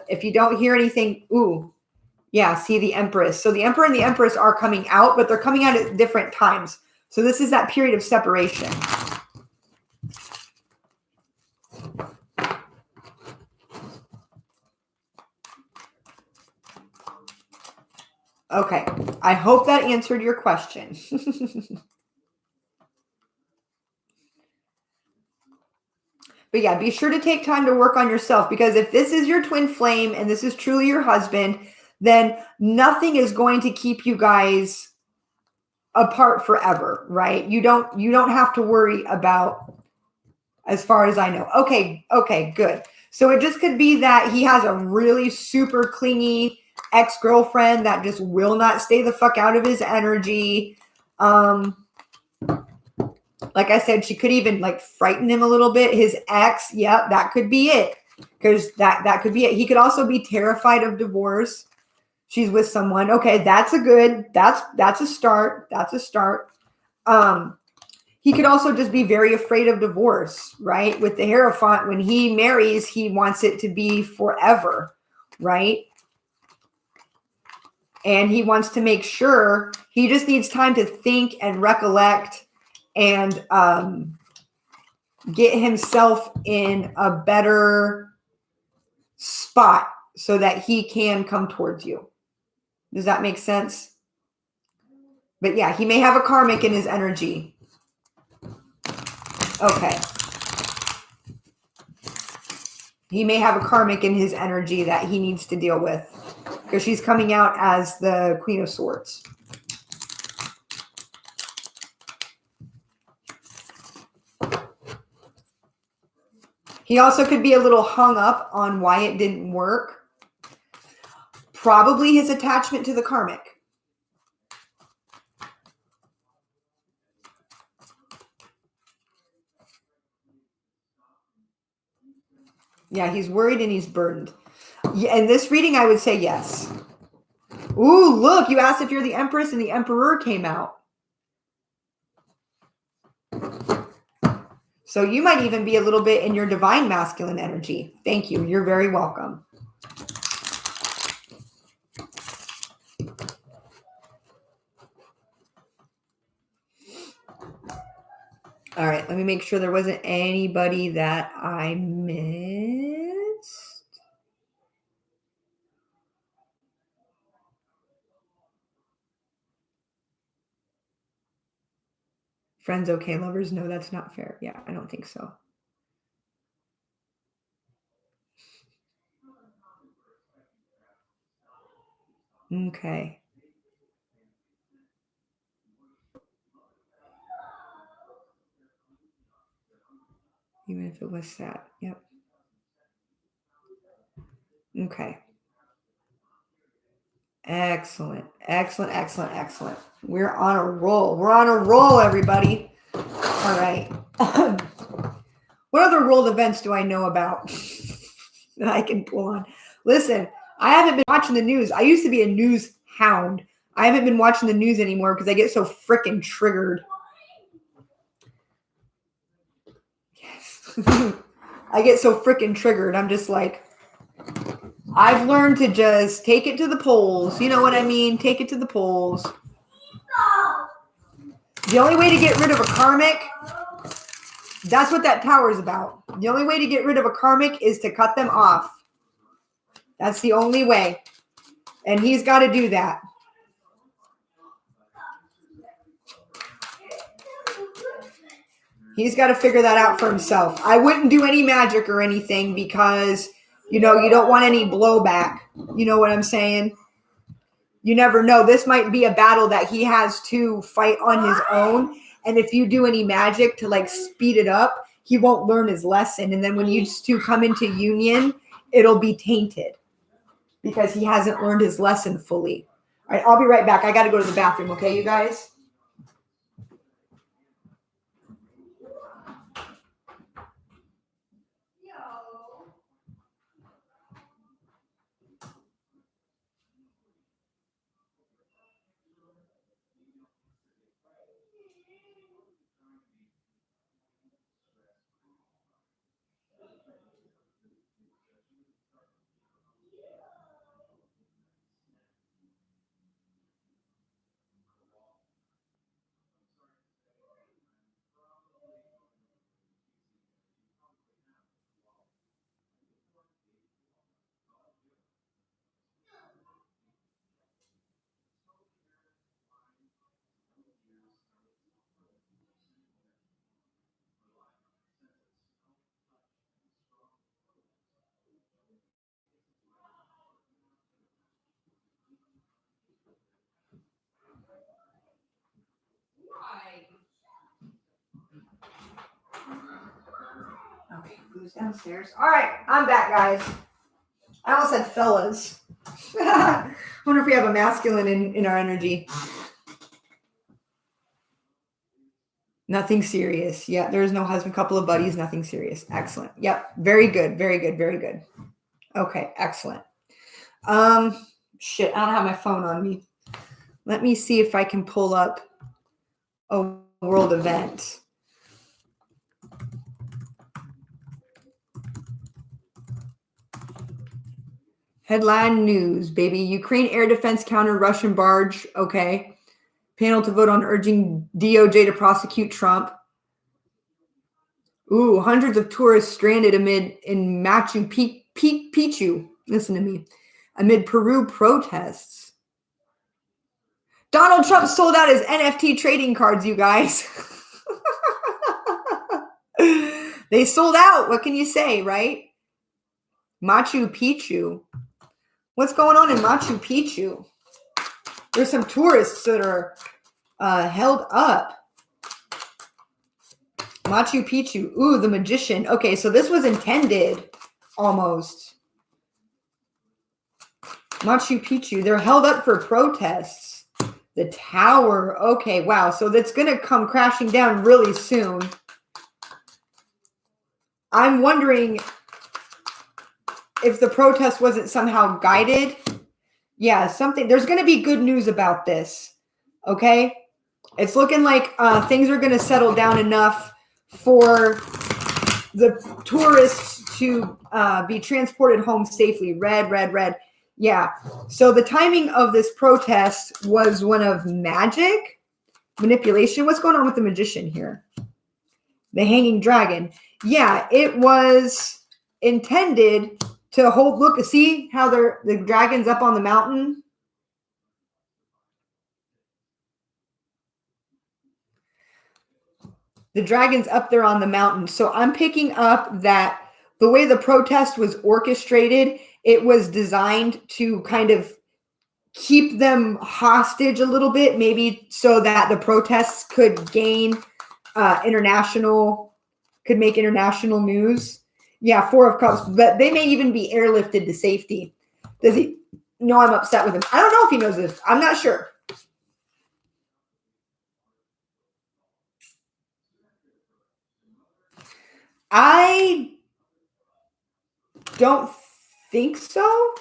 if you don't hear anything, see the Empress. So the Emperor and the Empress are coming out, but they're coming out at different times. So this is that period of separation. Okay, I hope that answered your question. But yeah, be sure to take time to work on yourself, because if this is your twin flame and this is truly your husband, then nothing is going to keep you guys apart forever, right? You don't have to worry about, as far as I know. Okay, good. So it just could be that he has a really super clingy ex-girlfriend that just will not stay the fuck out of his energy. Like I said, she could even like frighten him a little bit. His ex, yep, that could be it. Because that could be it. He could also be terrified of divorce. She's with someone. Okay, that's a start. That's a start. He could also just be very afraid of divorce, right? With the Hierophant, when he marries, he wants it to be forever, right? And he wants to make sure, he just needs time to think and recollect and get himself in a better spot so that he can come towards you. Does that make sense? But yeah, he may have a karmic in his energy. Okay. He may have a karmic in his energy that he needs to deal with because she's coming out as the Queen of Swords. He also could be a little hung up on why it didn't work. Probably his attachment to the karmic. Yeah, he's worried and he's burdened. Yeah, in this reading, I would say yes. Ooh, look, you asked if you're the Empress and the Emperor came out. So you might even be a little bit in your divine masculine energy. Thank you. You're very welcome. All right, let me make sure there wasn't anybody that I missed. Friends, okay. Lovers, no, that's not fair. Yeah, I don't think so. Okay. Even if it was sad. Yep. Okay. Excellent. Excellent, excellent, excellent. We're on a roll. We're on a roll, everybody. All right. What other world events do I know about that I can pull on? Listen, I haven't been watching the news. I used to be a news hound. I haven't been watching the news anymore because I get so freaking triggered. Yes. I get so freaking triggered. I'm just like, I've learned to just take it to the polls. You know what I mean? Take it to the polls. The only way to get rid of a karmic, that's what that tower is about. The only way to get rid of a karmic is to cut them off. That's the only way. And he's got to do that. He's got to figure that out for himself. I wouldn't do any magic or anything because, you know, you don't want any blowback. You know what I'm saying? You never know. This might be a battle that he has to fight on his own. And if you do any magic to like speed it up, he won't learn his lesson. And then when you two come into union, it'll be tainted because he hasn't learned his lesson fully. All right, I'll be right back. I got to go to the bathroom. Okay, you guys? Who's downstairs? All right, I'm back, guys. I almost said fellas. I wonder if we have a masculine in our energy. Nothing serious. Yeah, there's no husband, couple of buddies, nothing serious. Excellent. Yep. Very good. Very good. Very good. Okay, excellent. Shit, I don't have my phone on me. Let me see if I can pull up a world event. Headline news, baby. Ukraine air defense counter Russian barge. Okay. Panel to vote on urging DOJ to prosecute Trump. Ooh, hundreds of tourists stranded in Machu Picchu. Listen to me. Amid Peru protests. Donald Trump sold out his NFT trading cards, you guys. They sold out. What can you say, right? Machu Picchu. What's going on in Machu Picchu? There's some tourists that are held up. Machu Picchu. Ooh, the magician. Okay, so this was intended almost. Machu Picchu. They're held up for protests. The tower. Okay, wow. So that's going to come crashing down really soon. I'm wondering if the protest wasn't somehow guided. Yeah, something. There's going to be good news about this. Okay? It's looking like things are going to settle down enough for the tourists to be transported home safely. Red, red, red. Yeah. So the timing of this protest was one of magic, manipulation. What's going on with the magician here? The hanging dragon. Yeah, it was intended to hold. Look, see how the dragon's up on the mountain? The dragon's up there on the mountain. So I'm picking up that the way the protest was orchestrated, it was designed to kind of keep them hostage a little bit, maybe so that the protests could gain could make international news. Yeah, 4 of Cups, but they may even be airlifted to safety. Does he know I'm upset with him? I don't know if he knows this. I'm not sure. I don't think so.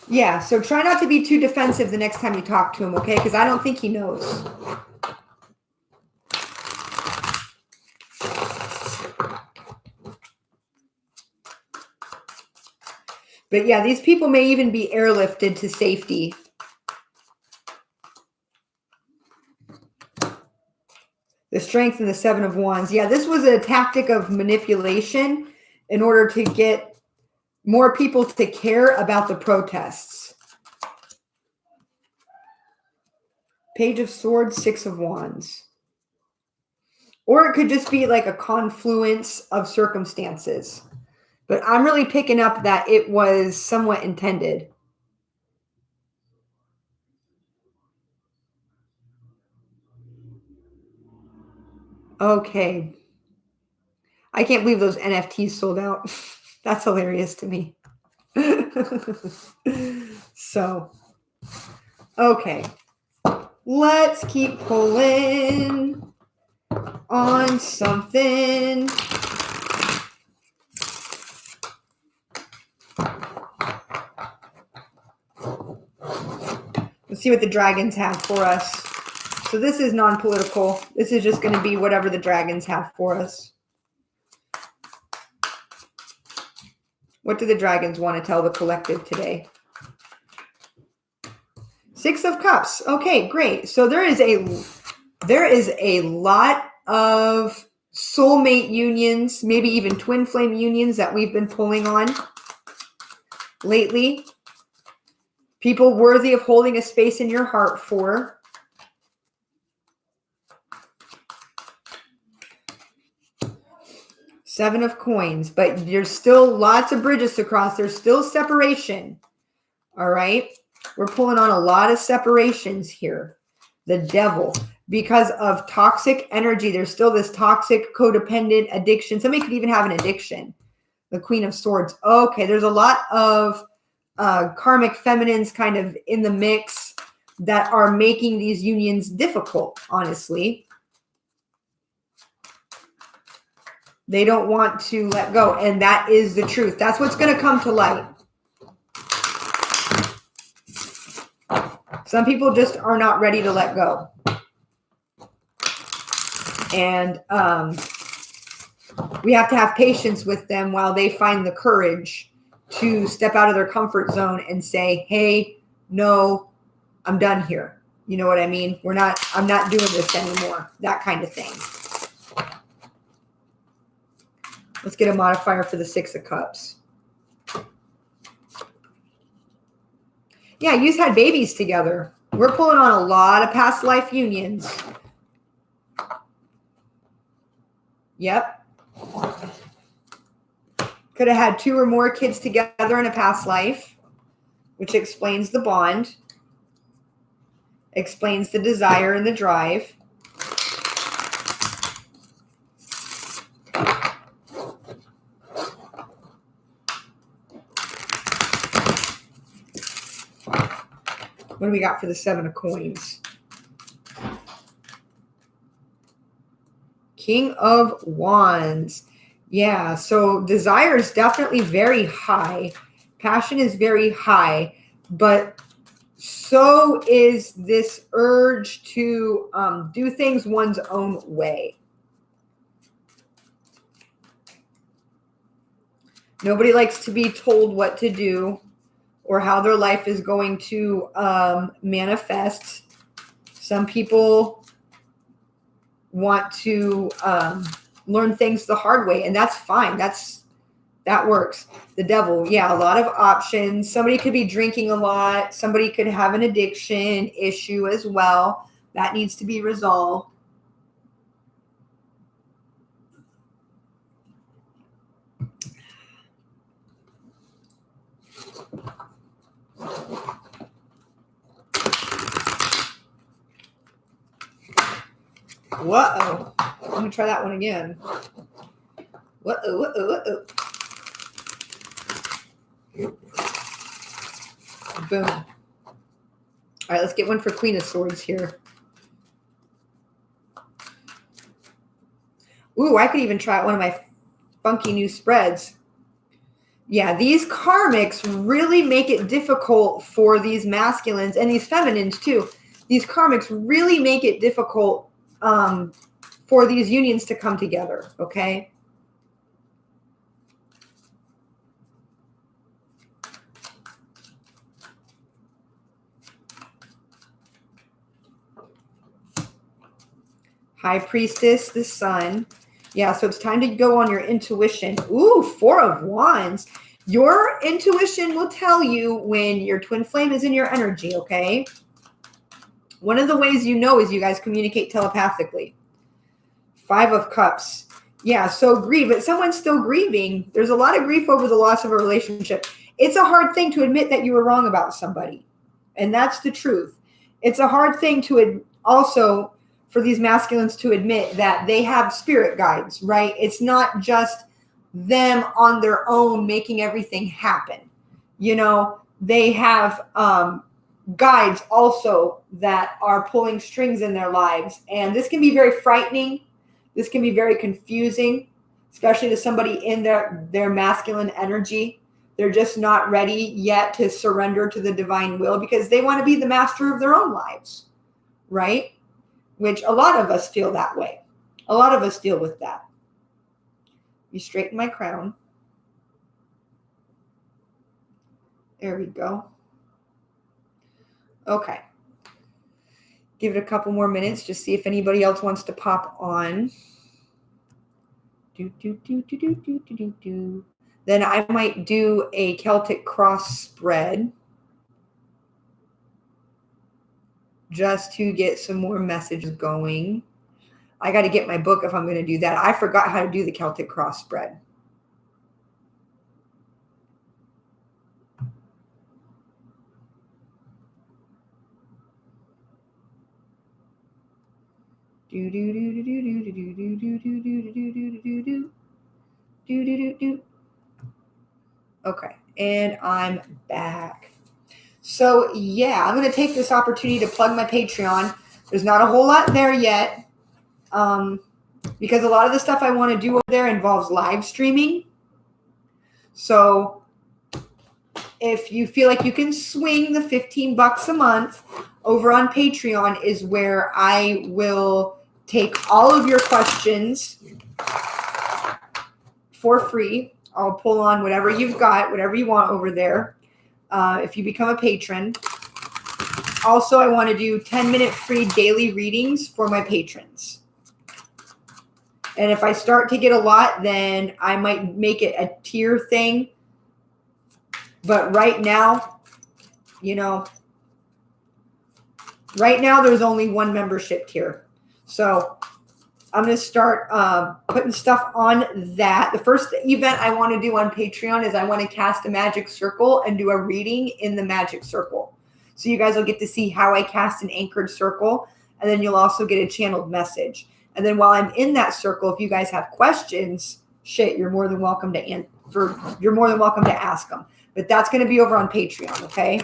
Yeah, so try not to be too defensive the next time you talk to him, okay? Because I don't think he knows. But yeah, these people may even be airlifted to safety. The Strength and the 7 of Wands. Yeah, this was a tactic of manipulation in order to get more people to care about the protests. Page of Swords, 6 of Wands. Or it could just be like a confluence of circumstances. But I'm really picking up that it was somewhat intended. Okay. I can't believe those NFTs sold out. That's hilarious to me. So, okay. Let's keep pulling on something. Let's see what the dragons have for us. So this is non-political. This is just going to be whatever the dragons have for us. What do the dragons want to tell the collective today? 6 of Cups. Okay, great. So there is a lot of soulmate unions, maybe even twin flame unions that we've been pulling on lately. People worthy of holding a space in your heart for. Seven of Coins, but there's still lots of bridges to cross. There's still separation. All right. We're pulling on a lot of separations here. the devil. Because of toxic energy, there's still this toxic codependent addiction. Somebody could even have an addiction. The Queen of Swords. Okay, there's a lot of karmic feminines kind of in the mix that are making these unions difficult, honestly. They don't want to let go, and that is the truth. That's what's going to come to light. Some people just are not ready to let go. And we have to have patience with them while they find the courage to step out of their comfort zone and say, hey, no, I'm done here. You know what I mean? I'm not doing this anymore. That kind of thing. Let's get a modifier for the Six of Cups. Yeah, you've had babies together. We're pulling on a lot of past life unions. Yep. Could have had 2 or more kids together in a past life, which explains the bond, explains the desire and the drive. What do we got for the 7 of Coins? King of Wands. Yeah, so desire is definitely very high. Passion is very high, but so is this urge to do things one's own way. Nobody likes to be told what to do or how their life is going to manifest. Some people want to learn things the hard way, and that's fine. That works. The devil, yeah, a lot of options. Somebody could be drinking a lot. Somebody could have an addiction issue as well. That needs to be resolved. Whoa. I'm going to try that one again. Whoa. Boom. All right, let's get one for Queen of Swords here. Ooh, I could even try one of my funky new spreads. Yeah, these karmics really make it difficult for these masculines and these feminines too. These karmics really make it difficult for these unions to come together, okay? High Priestess, the Sun. Yeah, so it's time to go on your intuition. Ooh, 4 of Wands. Your intuition will tell you when your twin flame is in your energy, okay? One of the ways you know is you guys communicate telepathically. 5 of Cups. Yeah, so grieve, but someone's still grieving. There's a lot of grief over the loss of a relationship. It's a hard thing to admit that you were wrong about somebody. And that's the truth. It's a hard thing to also for these masculines to admit that they have spirit guides, right? It's not just them on their own making everything happen. You know, they have guides also that are pulling strings in their lives. And this can be very frightening. This can be very confusing, especially to somebody in their masculine energy. They're just not ready yet to surrender to the divine will because they want to be the master of their own lives, right? Which a lot of us feel that way. A lot of us deal with that. You straighten my crown. There we go. Okay. Give it a couple more minutes. Just see if anybody else wants to pop on. Then I might do a Celtic cross spread. Just to get some more messages going. I got to get my book if I'm going to do that. I forgot how to do the Celtic cross spread. Do do do do do do do do do do do do do do do do do do. Okay, and I'm back. So yeah, I'm gonna take this opportunity to plug my Patreon. There's not a whole lot there yet, because a lot of the stuff I want to do over there involves live streaming. So if you feel like you can swing the $15 a month, over on Patreon is where I will take all of your questions for free. I'll pull on whatever you've got, whatever you want over there. If you become a patron. Also, I want to do 10-minute free daily readings for my patrons. And if I start to get a lot, then I might make it a tier thing. But right now, right now there's only one membership tier. So I'm going to start putting stuff on that. The first event I want to do on Patreon is I want to cast a magic circle and do a reading in the magic circle. So you guys will get to see how I cast an anchored circle, and then you'll also get a channeled message. And then while I'm in that circle, if you guys have questions, you're more than welcome to ask them. But that's going to be over on Patreon, okay?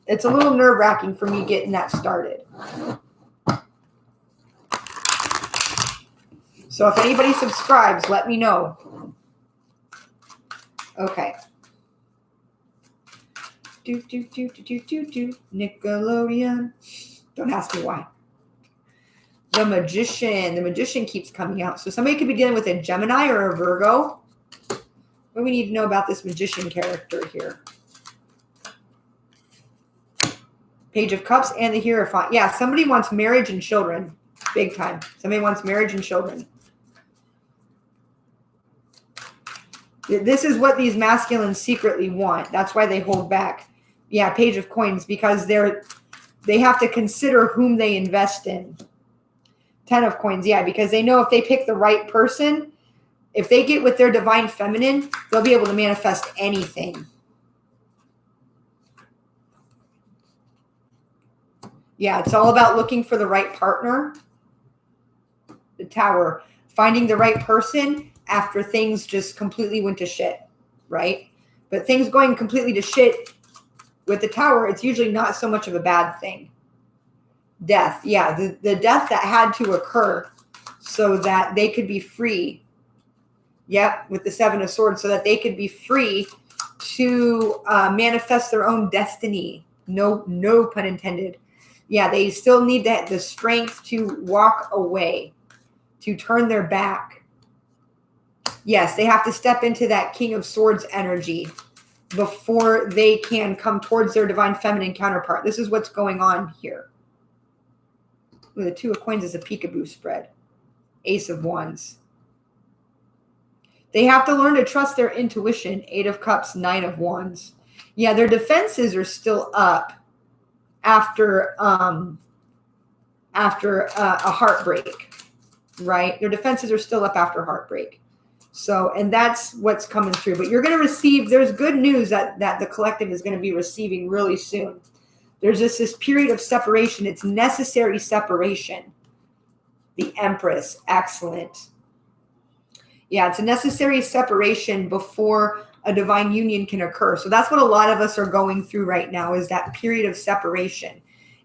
It's a little nerve-wracking for me getting that started. So if anybody subscribes, let me know. Okay. Nickelodeon. Don't ask me why. The Magician. The Magician keeps coming out. So somebody could be dealing with a Gemini or a Virgo. What do we need to know about this Magician character here? Page of Cups and the Hierophant. Yeah, somebody wants marriage and children. Big time. Somebody wants marriage and children. This is what these masculines secretly want. That's why they hold back. Yeah, Page of Coins, because they have to consider whom they invest in. 10 of Coins, yeah, because they know if they pick the right person, if they get with their divine feminine, they'll be able to manifest anything. Yeah, it's all about looking for the right partner. The Tower. Finding the right person after things just completely went to shit, right? But things going completely to shit with the Tower, it's usually not so much of a bad thing. Death. Yeah, the death that had to occur so that they could be free. Yep, with the Seven of Swords, so that they could be free to manifest their own destiny. No pun intended. Yeah, they still need the strength to walk away, to turn their back. Yes, they have to step into that King of Swords energy before they can come towards their divine feminine counterpart. This is what's going on here. Ooh, the Two of Coins is a peekaboo spread. Ace of Wands. They have to learn to trust their intuition. 8 of Cups, 9 of Wands. Yeah, their defenses are still up after a heartbreak, right? Their defenses are still up after heartbreak. So, and that's what's coming through. But you're going to receive, there's good news that the collective is going to be receiving really soon. There's this period of separation. It's necessary separation. The Empress, excellent. Yeah, it's a necessary separation before a divine union can occur. So that's what a lot of us are going through right now, is that period of separation.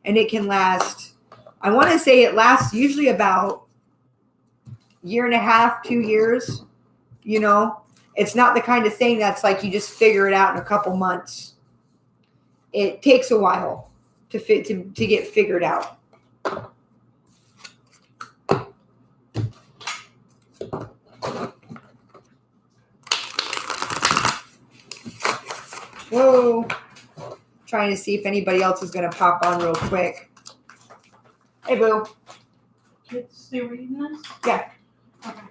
And it can last, I want to say it lasts usually about a year and a half, 2 years. You know, it's not the kind of thing that's like you just figure it out in a couple months. It takes a while to get figured out. Whoa. Trying to see if anybody else is going to pop on real quick. Hey, Boo. Kids still reading this? Yeah. Okay.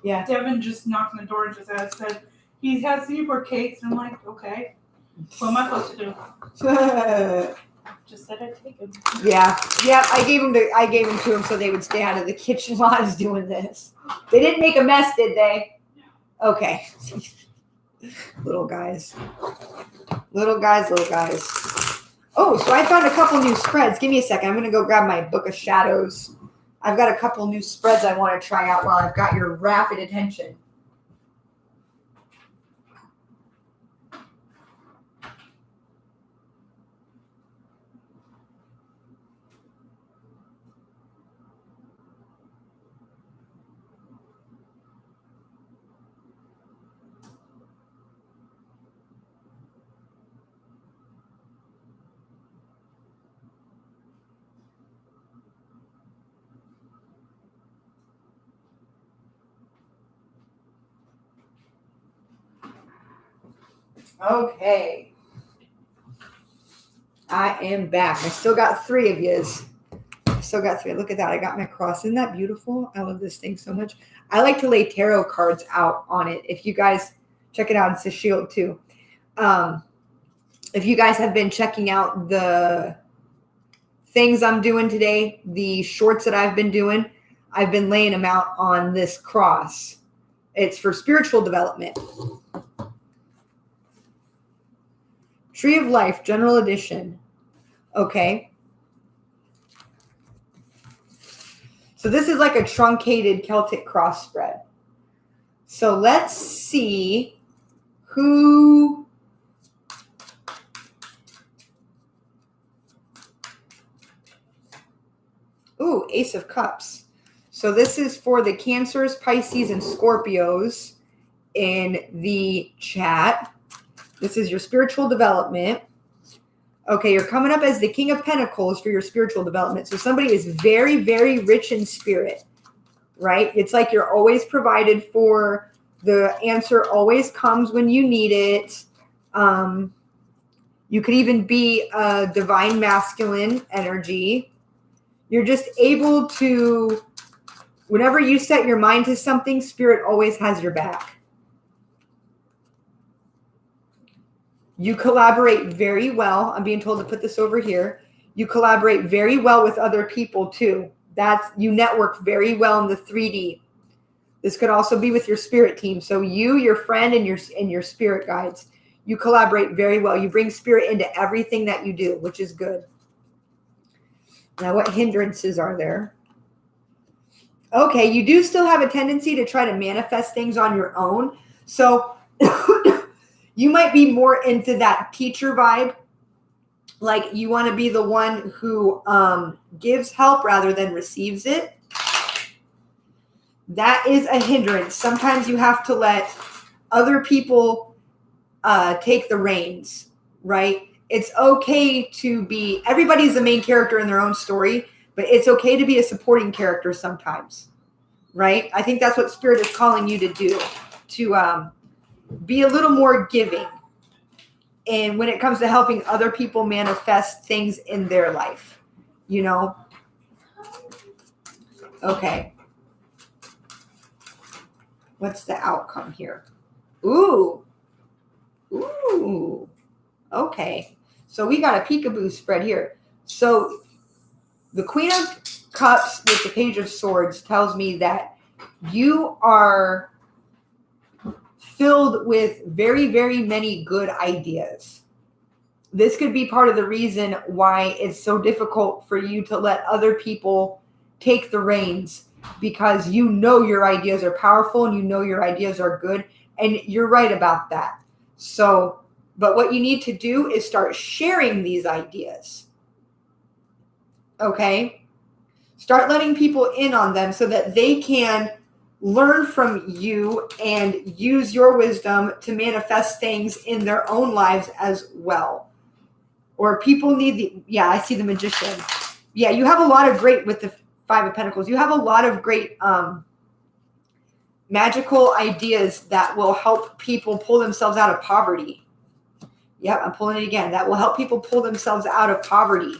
Yeah. Devin just knocked on the door and just said he has Newport cakes. And I'm like, okay. What am I supposed to do? Just said I'd take them. Yeah. I gave them to him so they would stay out of the kitchen while I was doing this. They didn't make a mess, did they? Okay. Little guys. Oh, Oh, so I found a couple new spreads. Give me a second. I'm going to go grab my Book of Shadows. I've got a couple new spreads I want to try out while I've got your rapid attention. Okay. I am back. I still got 3 of yous. I still got 3. Look at that. I got my cross. Isn't that beautiful? I love this thing so much. I like to lay tarot cards out on it. If you guys check it out, it's a shield too. If you guys have been checking out the things I'm doing today, the shorts that I've been doing, I've been laying them out on this cross. It's for spiritual development. Tree of Life, General Edition. Okay. So this is like a truncated Celtic cross spread. So let's see who... Ooh, Ace of Cups. So this is for the Cancers, Pisces, and Scorpios in the chat. This is your spiritual development. Okay, you're coming up as the King of Pentacles for your spiritual development. So somebody is very, very rich in spirit, right? It's like you're always provided for. The answer always comes when you need it. You could even be a divine masculine energy. You're just able to, whenever you set your mind to something, spirit always has your back. You collaborate very well. I'm being told to put this over here. You collaborate very well with other people too. You network very well in the 3D. This could also be with your spirit team. So you, your friend, and your spirit guides. You collaborate very well. You bring spirit into everything that you do, which is good. Now, what hindrances are there? Okay, you do still have a tendency to try to manifest things on your own. So you might be more into that teacher vibe. Like you want to be the one who gives help rather than receives it. That is a hindrance. Sometimes you have to let other people take the reins, right? It's okay to be, everybody's the main character in their own story, but it's okay to be a supporting character sometimes, right? I think that's what Spirit is calling you to do, to be a little more giving. And when it comes to helping other people manifest things in their life, you know? Okay. What's the outcome here? Ooh. Ooh. Okay. So we got a peekaboo spread here. So the Queen of Cups with the Page of Swords tells me that you are filled with very, very many good ideas. This could be part of the reason why it's so difficult for you to let other people take the reins, because you know your ideas are powerful and you know your ideas are good, and you're right about that. So, but what you need to do is start sharing these ideas. Okay? Start letting people in on them so that they can learn from you and use your wisdom to manifest things in their own lives as well. Or people need I see the Magician. Yeah, you have a lot of great, with the Five of Pentacles, you have a lot of great magical ideas that will help people pull themselves out of poverty. Yep, I'm pulling it again. That will help people pull themselves out of poverty.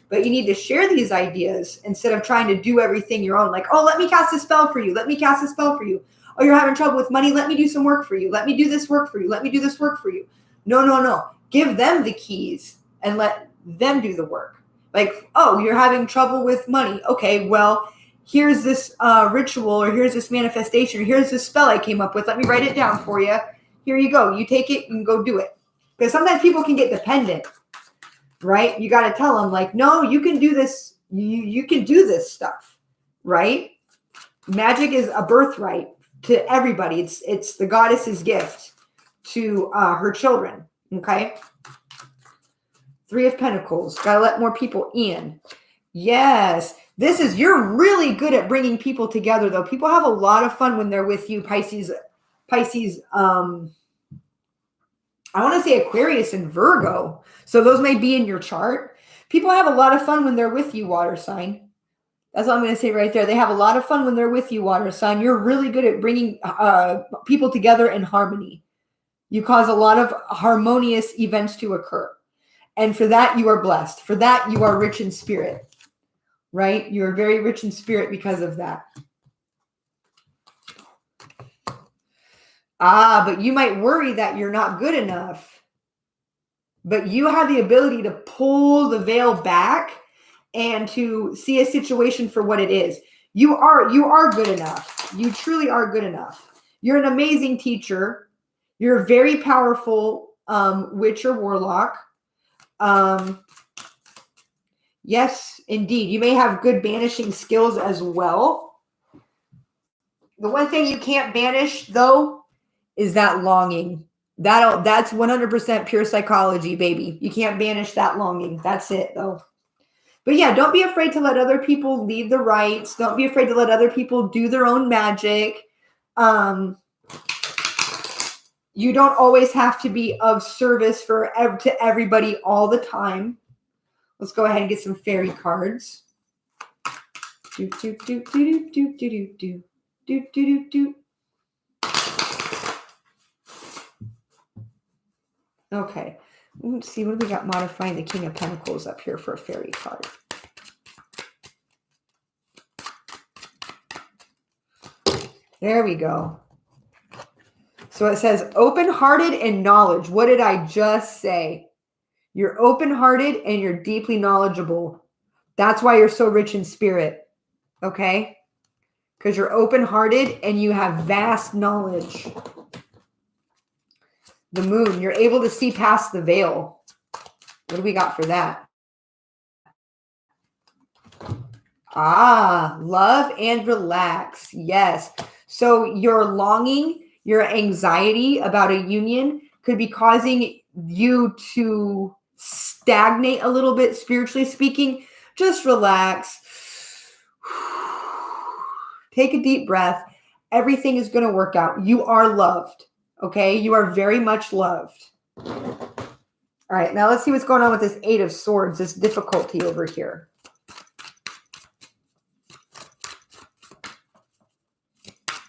But you need to share these ideas instead of trying to do everything your own. Like, oh, let me cast a spell for you. Let me cast a spell for you. Oh, you're having trouble with money. Let me do some work for you. Let me do this work for you. Let me do this work for you. No. Give them the keys and let them do the work. Like, oh, you're having trouble with money. Okay, well, here's this ritual, or here's this manifestation, or here's this spell I came up with. Let me write it down for you. Here you go. You take it and go do it. Because sometimes people can get dependent, right? You got to tell them like, no, you can do this. You can do this stuff, right? Magic is a birthright to everybody. It's the goddess's gift to her children. Okay. 3 of Pentacles. Got to let more people in. Yes. You're really good at bringing people together though. People have a lot of fun when they're with you, Pisces, I want to say Aquarius and Virgo. So those may be in your chart. People have a lot of fun when they're with you, water sign. That's what I'm going to say right there. They have a lot of fun when they're with you, water sign. You're really good at bringing people together in harmony. You cause a lot of harmonious events to occur. And for that, you are blessed. For that, you are rich in spirit, right? You're very rich in spirit because of that. But you might worry that you're not good enough. But you have the ability to pull the veil back and to see a situation for what it is. You are good enough. You truly are good enough. You're an amazing teacher. You're a very powerful witch or warlock. Yes, indeed. You may have good banishing skills as well. The one thing you can't banish, though, is that longing. That's 100% pure psychology, baby. You can't banish that longing. That's it, though. But yeah, don't be afraid to let other people lead the rites. Don't be afraid to let other people do their own magic. You don't always have to be of service to everybody all the time. Let's go ahead and get some fairy cards. Do, do, do, do, do, do, do, do, do, do, do, do. Okay, let's see what we got modifying the King of Pentacles up here for a fairy card. There we go. So it says open-hearted and knowledge. What did I just say? You're open-hearted and you're deeply knowledgeable. That's why you're so rich in spirit. Okay? Because you're open-hearted and you have vast knowledge. The moon, you're able to see past the veil. What do we got for that? Love and relax. Yes. So your longing, your anxiety about a union could be causing you to stagnate a little bit, spiritually speaking. Just relax. Take a deep breath. Everything is going to work out. You are loved. Okay, you are very much loved. All right, now let's see what's going on with this 8 of Swords, this difficulty over here.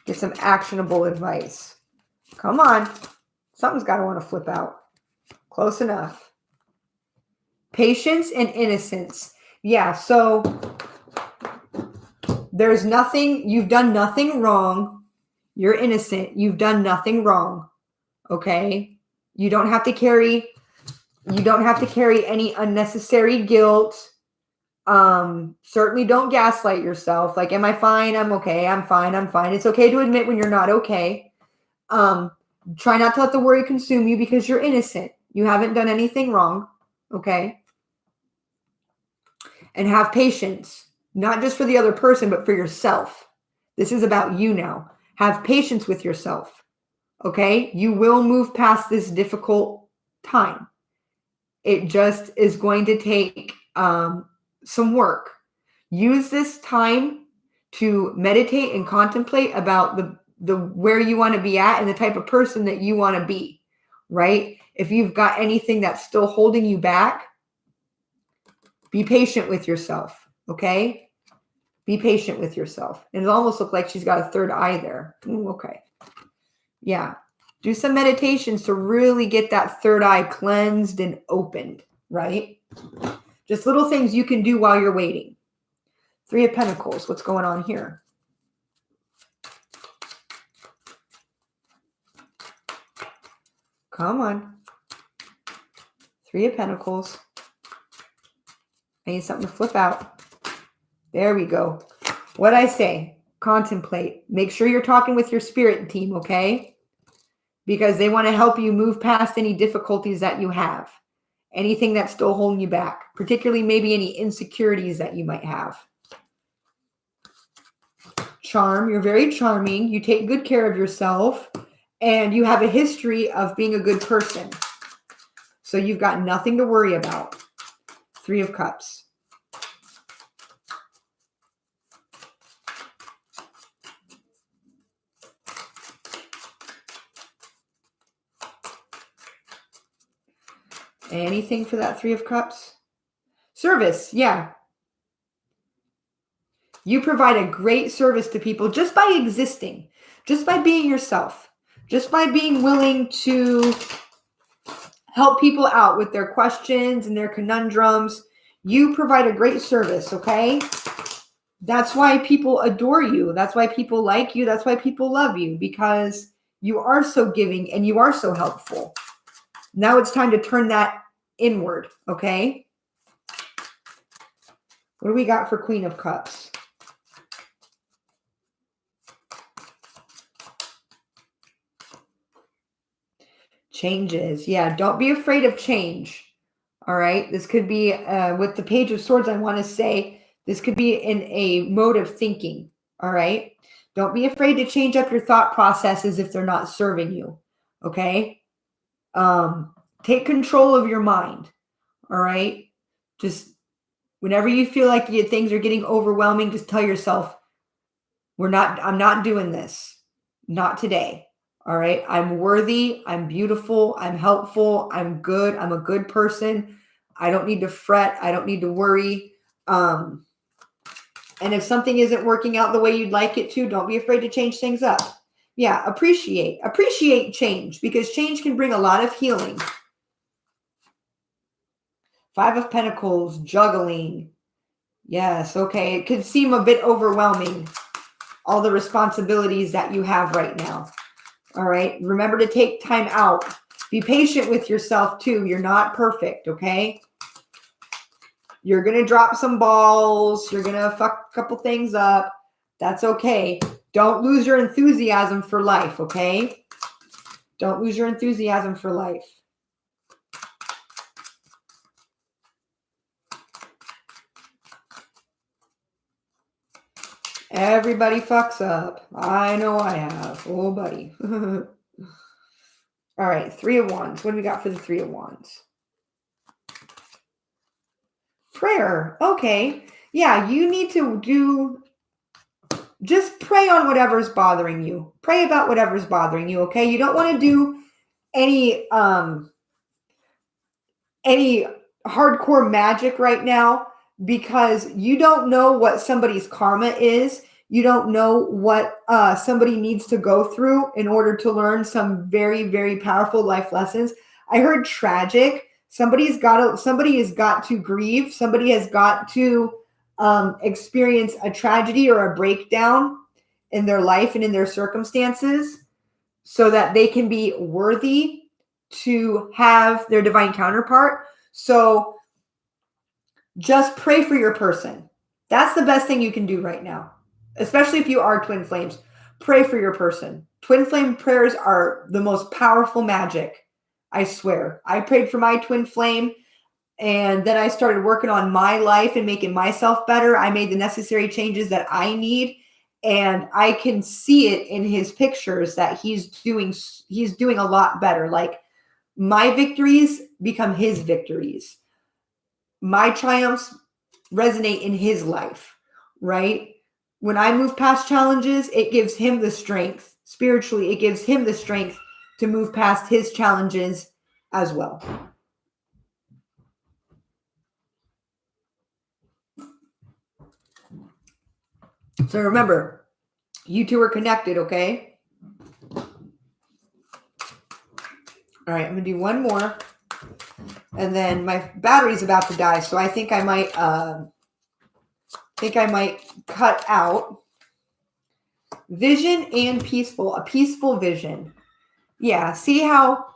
Get some actionable advice. Come on. Something's got to want to flip out. Close enough. Patience and innocence. Yeah, so there's nothing, you've done nothing wrong. You're innocent. You've done nothing wrong. Okay? You don't have to carry any unnecessary guilt. Certainly don't gaslight yourself. Like, am I fine? I'm okay. I'm fine. I'm fine. It's okay to admit when you're not okay. Try not to let the worry consume you because you're innocent. You haven't done anything wrong. Okay? And have patience, not just for the other person, but for yourself. This is about you now. Have patience with yourself, okay? You will move past this difficult time. It just is going to take some work. Use this time to meditate and contemplate about the where you want to be at and the type of person that you want to be, right? If you've got anything that's still holding you back, be patient with yourself, okay? Be patient with yourself. And it almost looks like she's got a third eye there. Ooh, okay. Yeah. Do some meditations to really get that third eye cleansed and opened, right? Just little things you can do while you're waiting. 3 of Pentacles. What's going on here? Come on. 3 of Pentacles. I need something to flip out. There we go. What I say, contemplate. Make sure you're talking with your spirit team, okay? Because they want to help you move past any difficulties that you have. anything that's still holding you back, particularly maybe any insecurities that you might have. Charm, you're very charming. You take good care of yourself, and you have a history of being a good person. So you've got nothing to worry about. 3 of Cups. Anything for that 3 of Cups? Service, yeah. You provide a great service to people just by existing, just by being yourself, just by being willing to help people out with their questions and their conundrums. You provide a great service, okay? That's why people adore you. That's why people like you. That's why people love you, because you are so giving and you are so helpful. Now it's time to turn that inward, okay? What do we got for Queen of Cups? Changes. Yeah, don't be afraid of change. All right. This could be with the Page of Swords. I want to say this could be in a mode of thinking. All right. Don't be afraid to change up your thought processes if they're not serving you. Okay. Take control of your mind. All right. Just whenever you feel like things are getting overwhelming, just tell yourself, I'm not doing this. Not today. All right. I'm worthy. I'm beautiful. I'm helpful. I'm good. I'm a good person. I don't need to fret. I don't need to worry. And if something isn't working out the way you'd like it to, don't be afraid to change things up. Yeah. Appreciate change, because change can bring a lot of healing. 5 of Pentacles, juggling. Yes. Okay. It could seem a bit overwhelming, all the responsibilities that you have right now. All right. Remember to take time out. Be patient with yourself too. You're not perfect. Okay. You're going to drop some balls. You're going to fuck a couple things up. That's okay. Don't lose your enthusiasm for life. Okay. Don't lose your enthusiasm for life. Everybody fucks up. I know I have. Oh, buddy. All right. 3 of Wands. What do we got for the 3 of Wands? Prayer. Okay. Yeah, you need to just pray on whatever's bothering you. Pray about whatever's bothering you, okay? You don't want to do any hardcore magic right now, because you don't know what somebody's karma is. You don't know what somebody needs to go through in order to learn some very, very powerful life lessons. I heard tragic. Somebody has got to grieve. Somebody has got to experience a tragedy or a breakdown in their life and in their circumstances so that they can be worthy to have their divine counterpart. So just pray for your person. That's the best thing you can do right now, especially if you are twin flames. Pray for your person. Twin flame prayers are the most powerful magic. I swear. I prayed for my twin flame, and then I started working on my life and making myself better. I made the necessary changes that I need, and I can see it in his pictures that he's doing a lot better. Like, my victories become his victories. My triumphs resonate in his life, right? When I move past challenges, it gives him the strength. Spiritually, it gives him the strength to move past his challenges as well. So remember, you two are connected, okay? All right, I'm going to do one more. And then my battery's about to die, so I think I might cut out vision and peaceful. A peaceful vision. Yeah, see how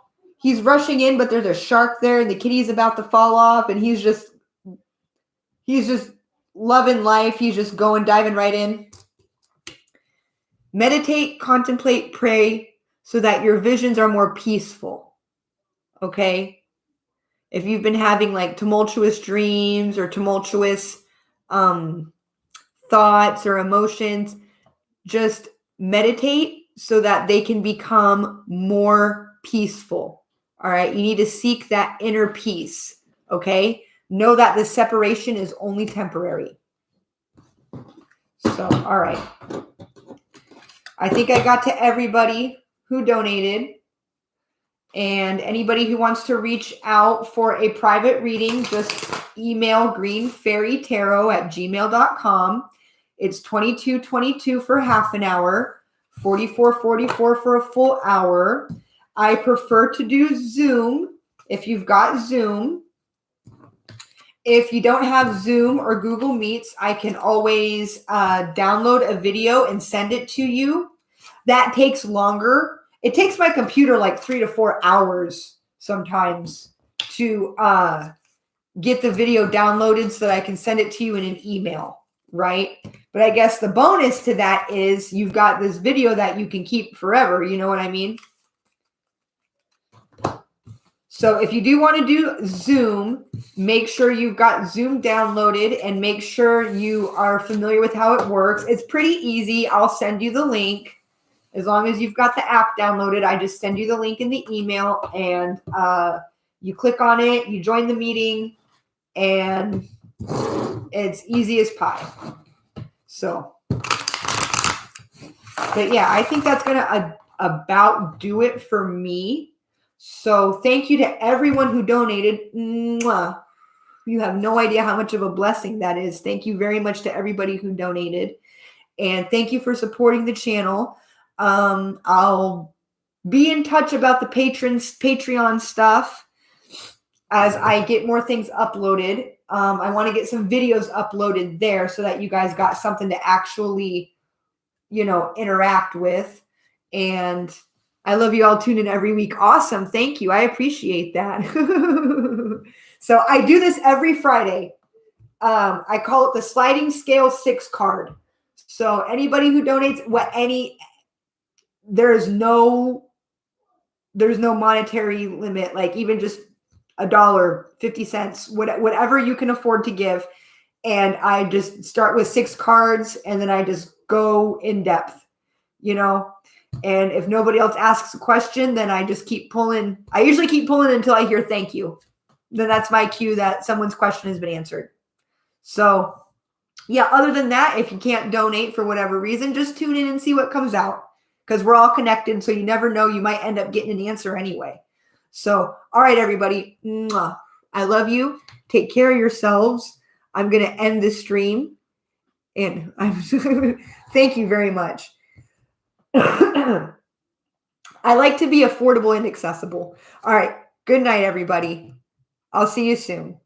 he's rushing in, but there's a shark there, and the kitty's about to fall off, and he's just loving life. He's just diving right in. Meditate, contemplate, pray so that your visions are more peaceful. Okay? If you've been having like tumultuous dreams or tumultuous thoughts or emotions, just meditate so that they can become more peaceful. All right. You need to seek that inner peace. Okay. Know that the separation is only temporary. So, all right. I think I got to everybody who donated. And anybody who wants to reach out for a private reading, just email greenfairytarot@gmail.com. It's $22.22 for half an hour, $44.44 for a full hour. I prefer to do Zoom if you've got Zoom. If you don't have Zoom or Google Meets, I can always download a video and send it to you. That takes longer. It takes my computer like 3 to 4 hours sometimes to get the video downloaded so that I can send it to you in an email, right? But I guess the bonus to that is you've got this video that you can keep forever. You know what I mean? So if you do want to do Zoom, make sure you've got Zoom downloaded and make sure you are familiar with how it works. It's pretty easy. I'll send you the link. As long as you've got the app downloaded, I just send you the link in the email and you click on it, you join the meeting, and it's easy as pie. So, but yeah, I think that's going to about do it for me. So thank you to everyone who donated. Mwah. You have no idea how much of a blessing that is. Thank you very much to everybody who donated. And thank you for supporting the channel. I'll be in touch about the Patreon stuff as I get more things uploaded. I want to get some videos uploaded there so that you guys got something to actually, interact with. And I love you all tuning in every week. Awesome. Thank you. I appreciate that. So I do this every Friday. I call it the sliding scale 6 card. So anybody who donates there's no monetary limit, like even just $1, 50 cents, whatever you can afford to give. And I just start with 6 cards and then I just go in depth, and if nobody else asks a question, then I just keep pulling. I usually keep pulling until I hear thank you. Then that's my cue that someone's question has been answered. So yeah, other than that, if you can't donate for whatever reason, just tune in and see what comes out. Because we're all connected, so you never know. You might end up getting an answer anyway. So, all right, everybody. Mwah. I love you. Take care of yourselves. I'm going to end this stream. And thank you very much. I like to be affordable and accessible. All right. Good night, everybody. I'll see you soon.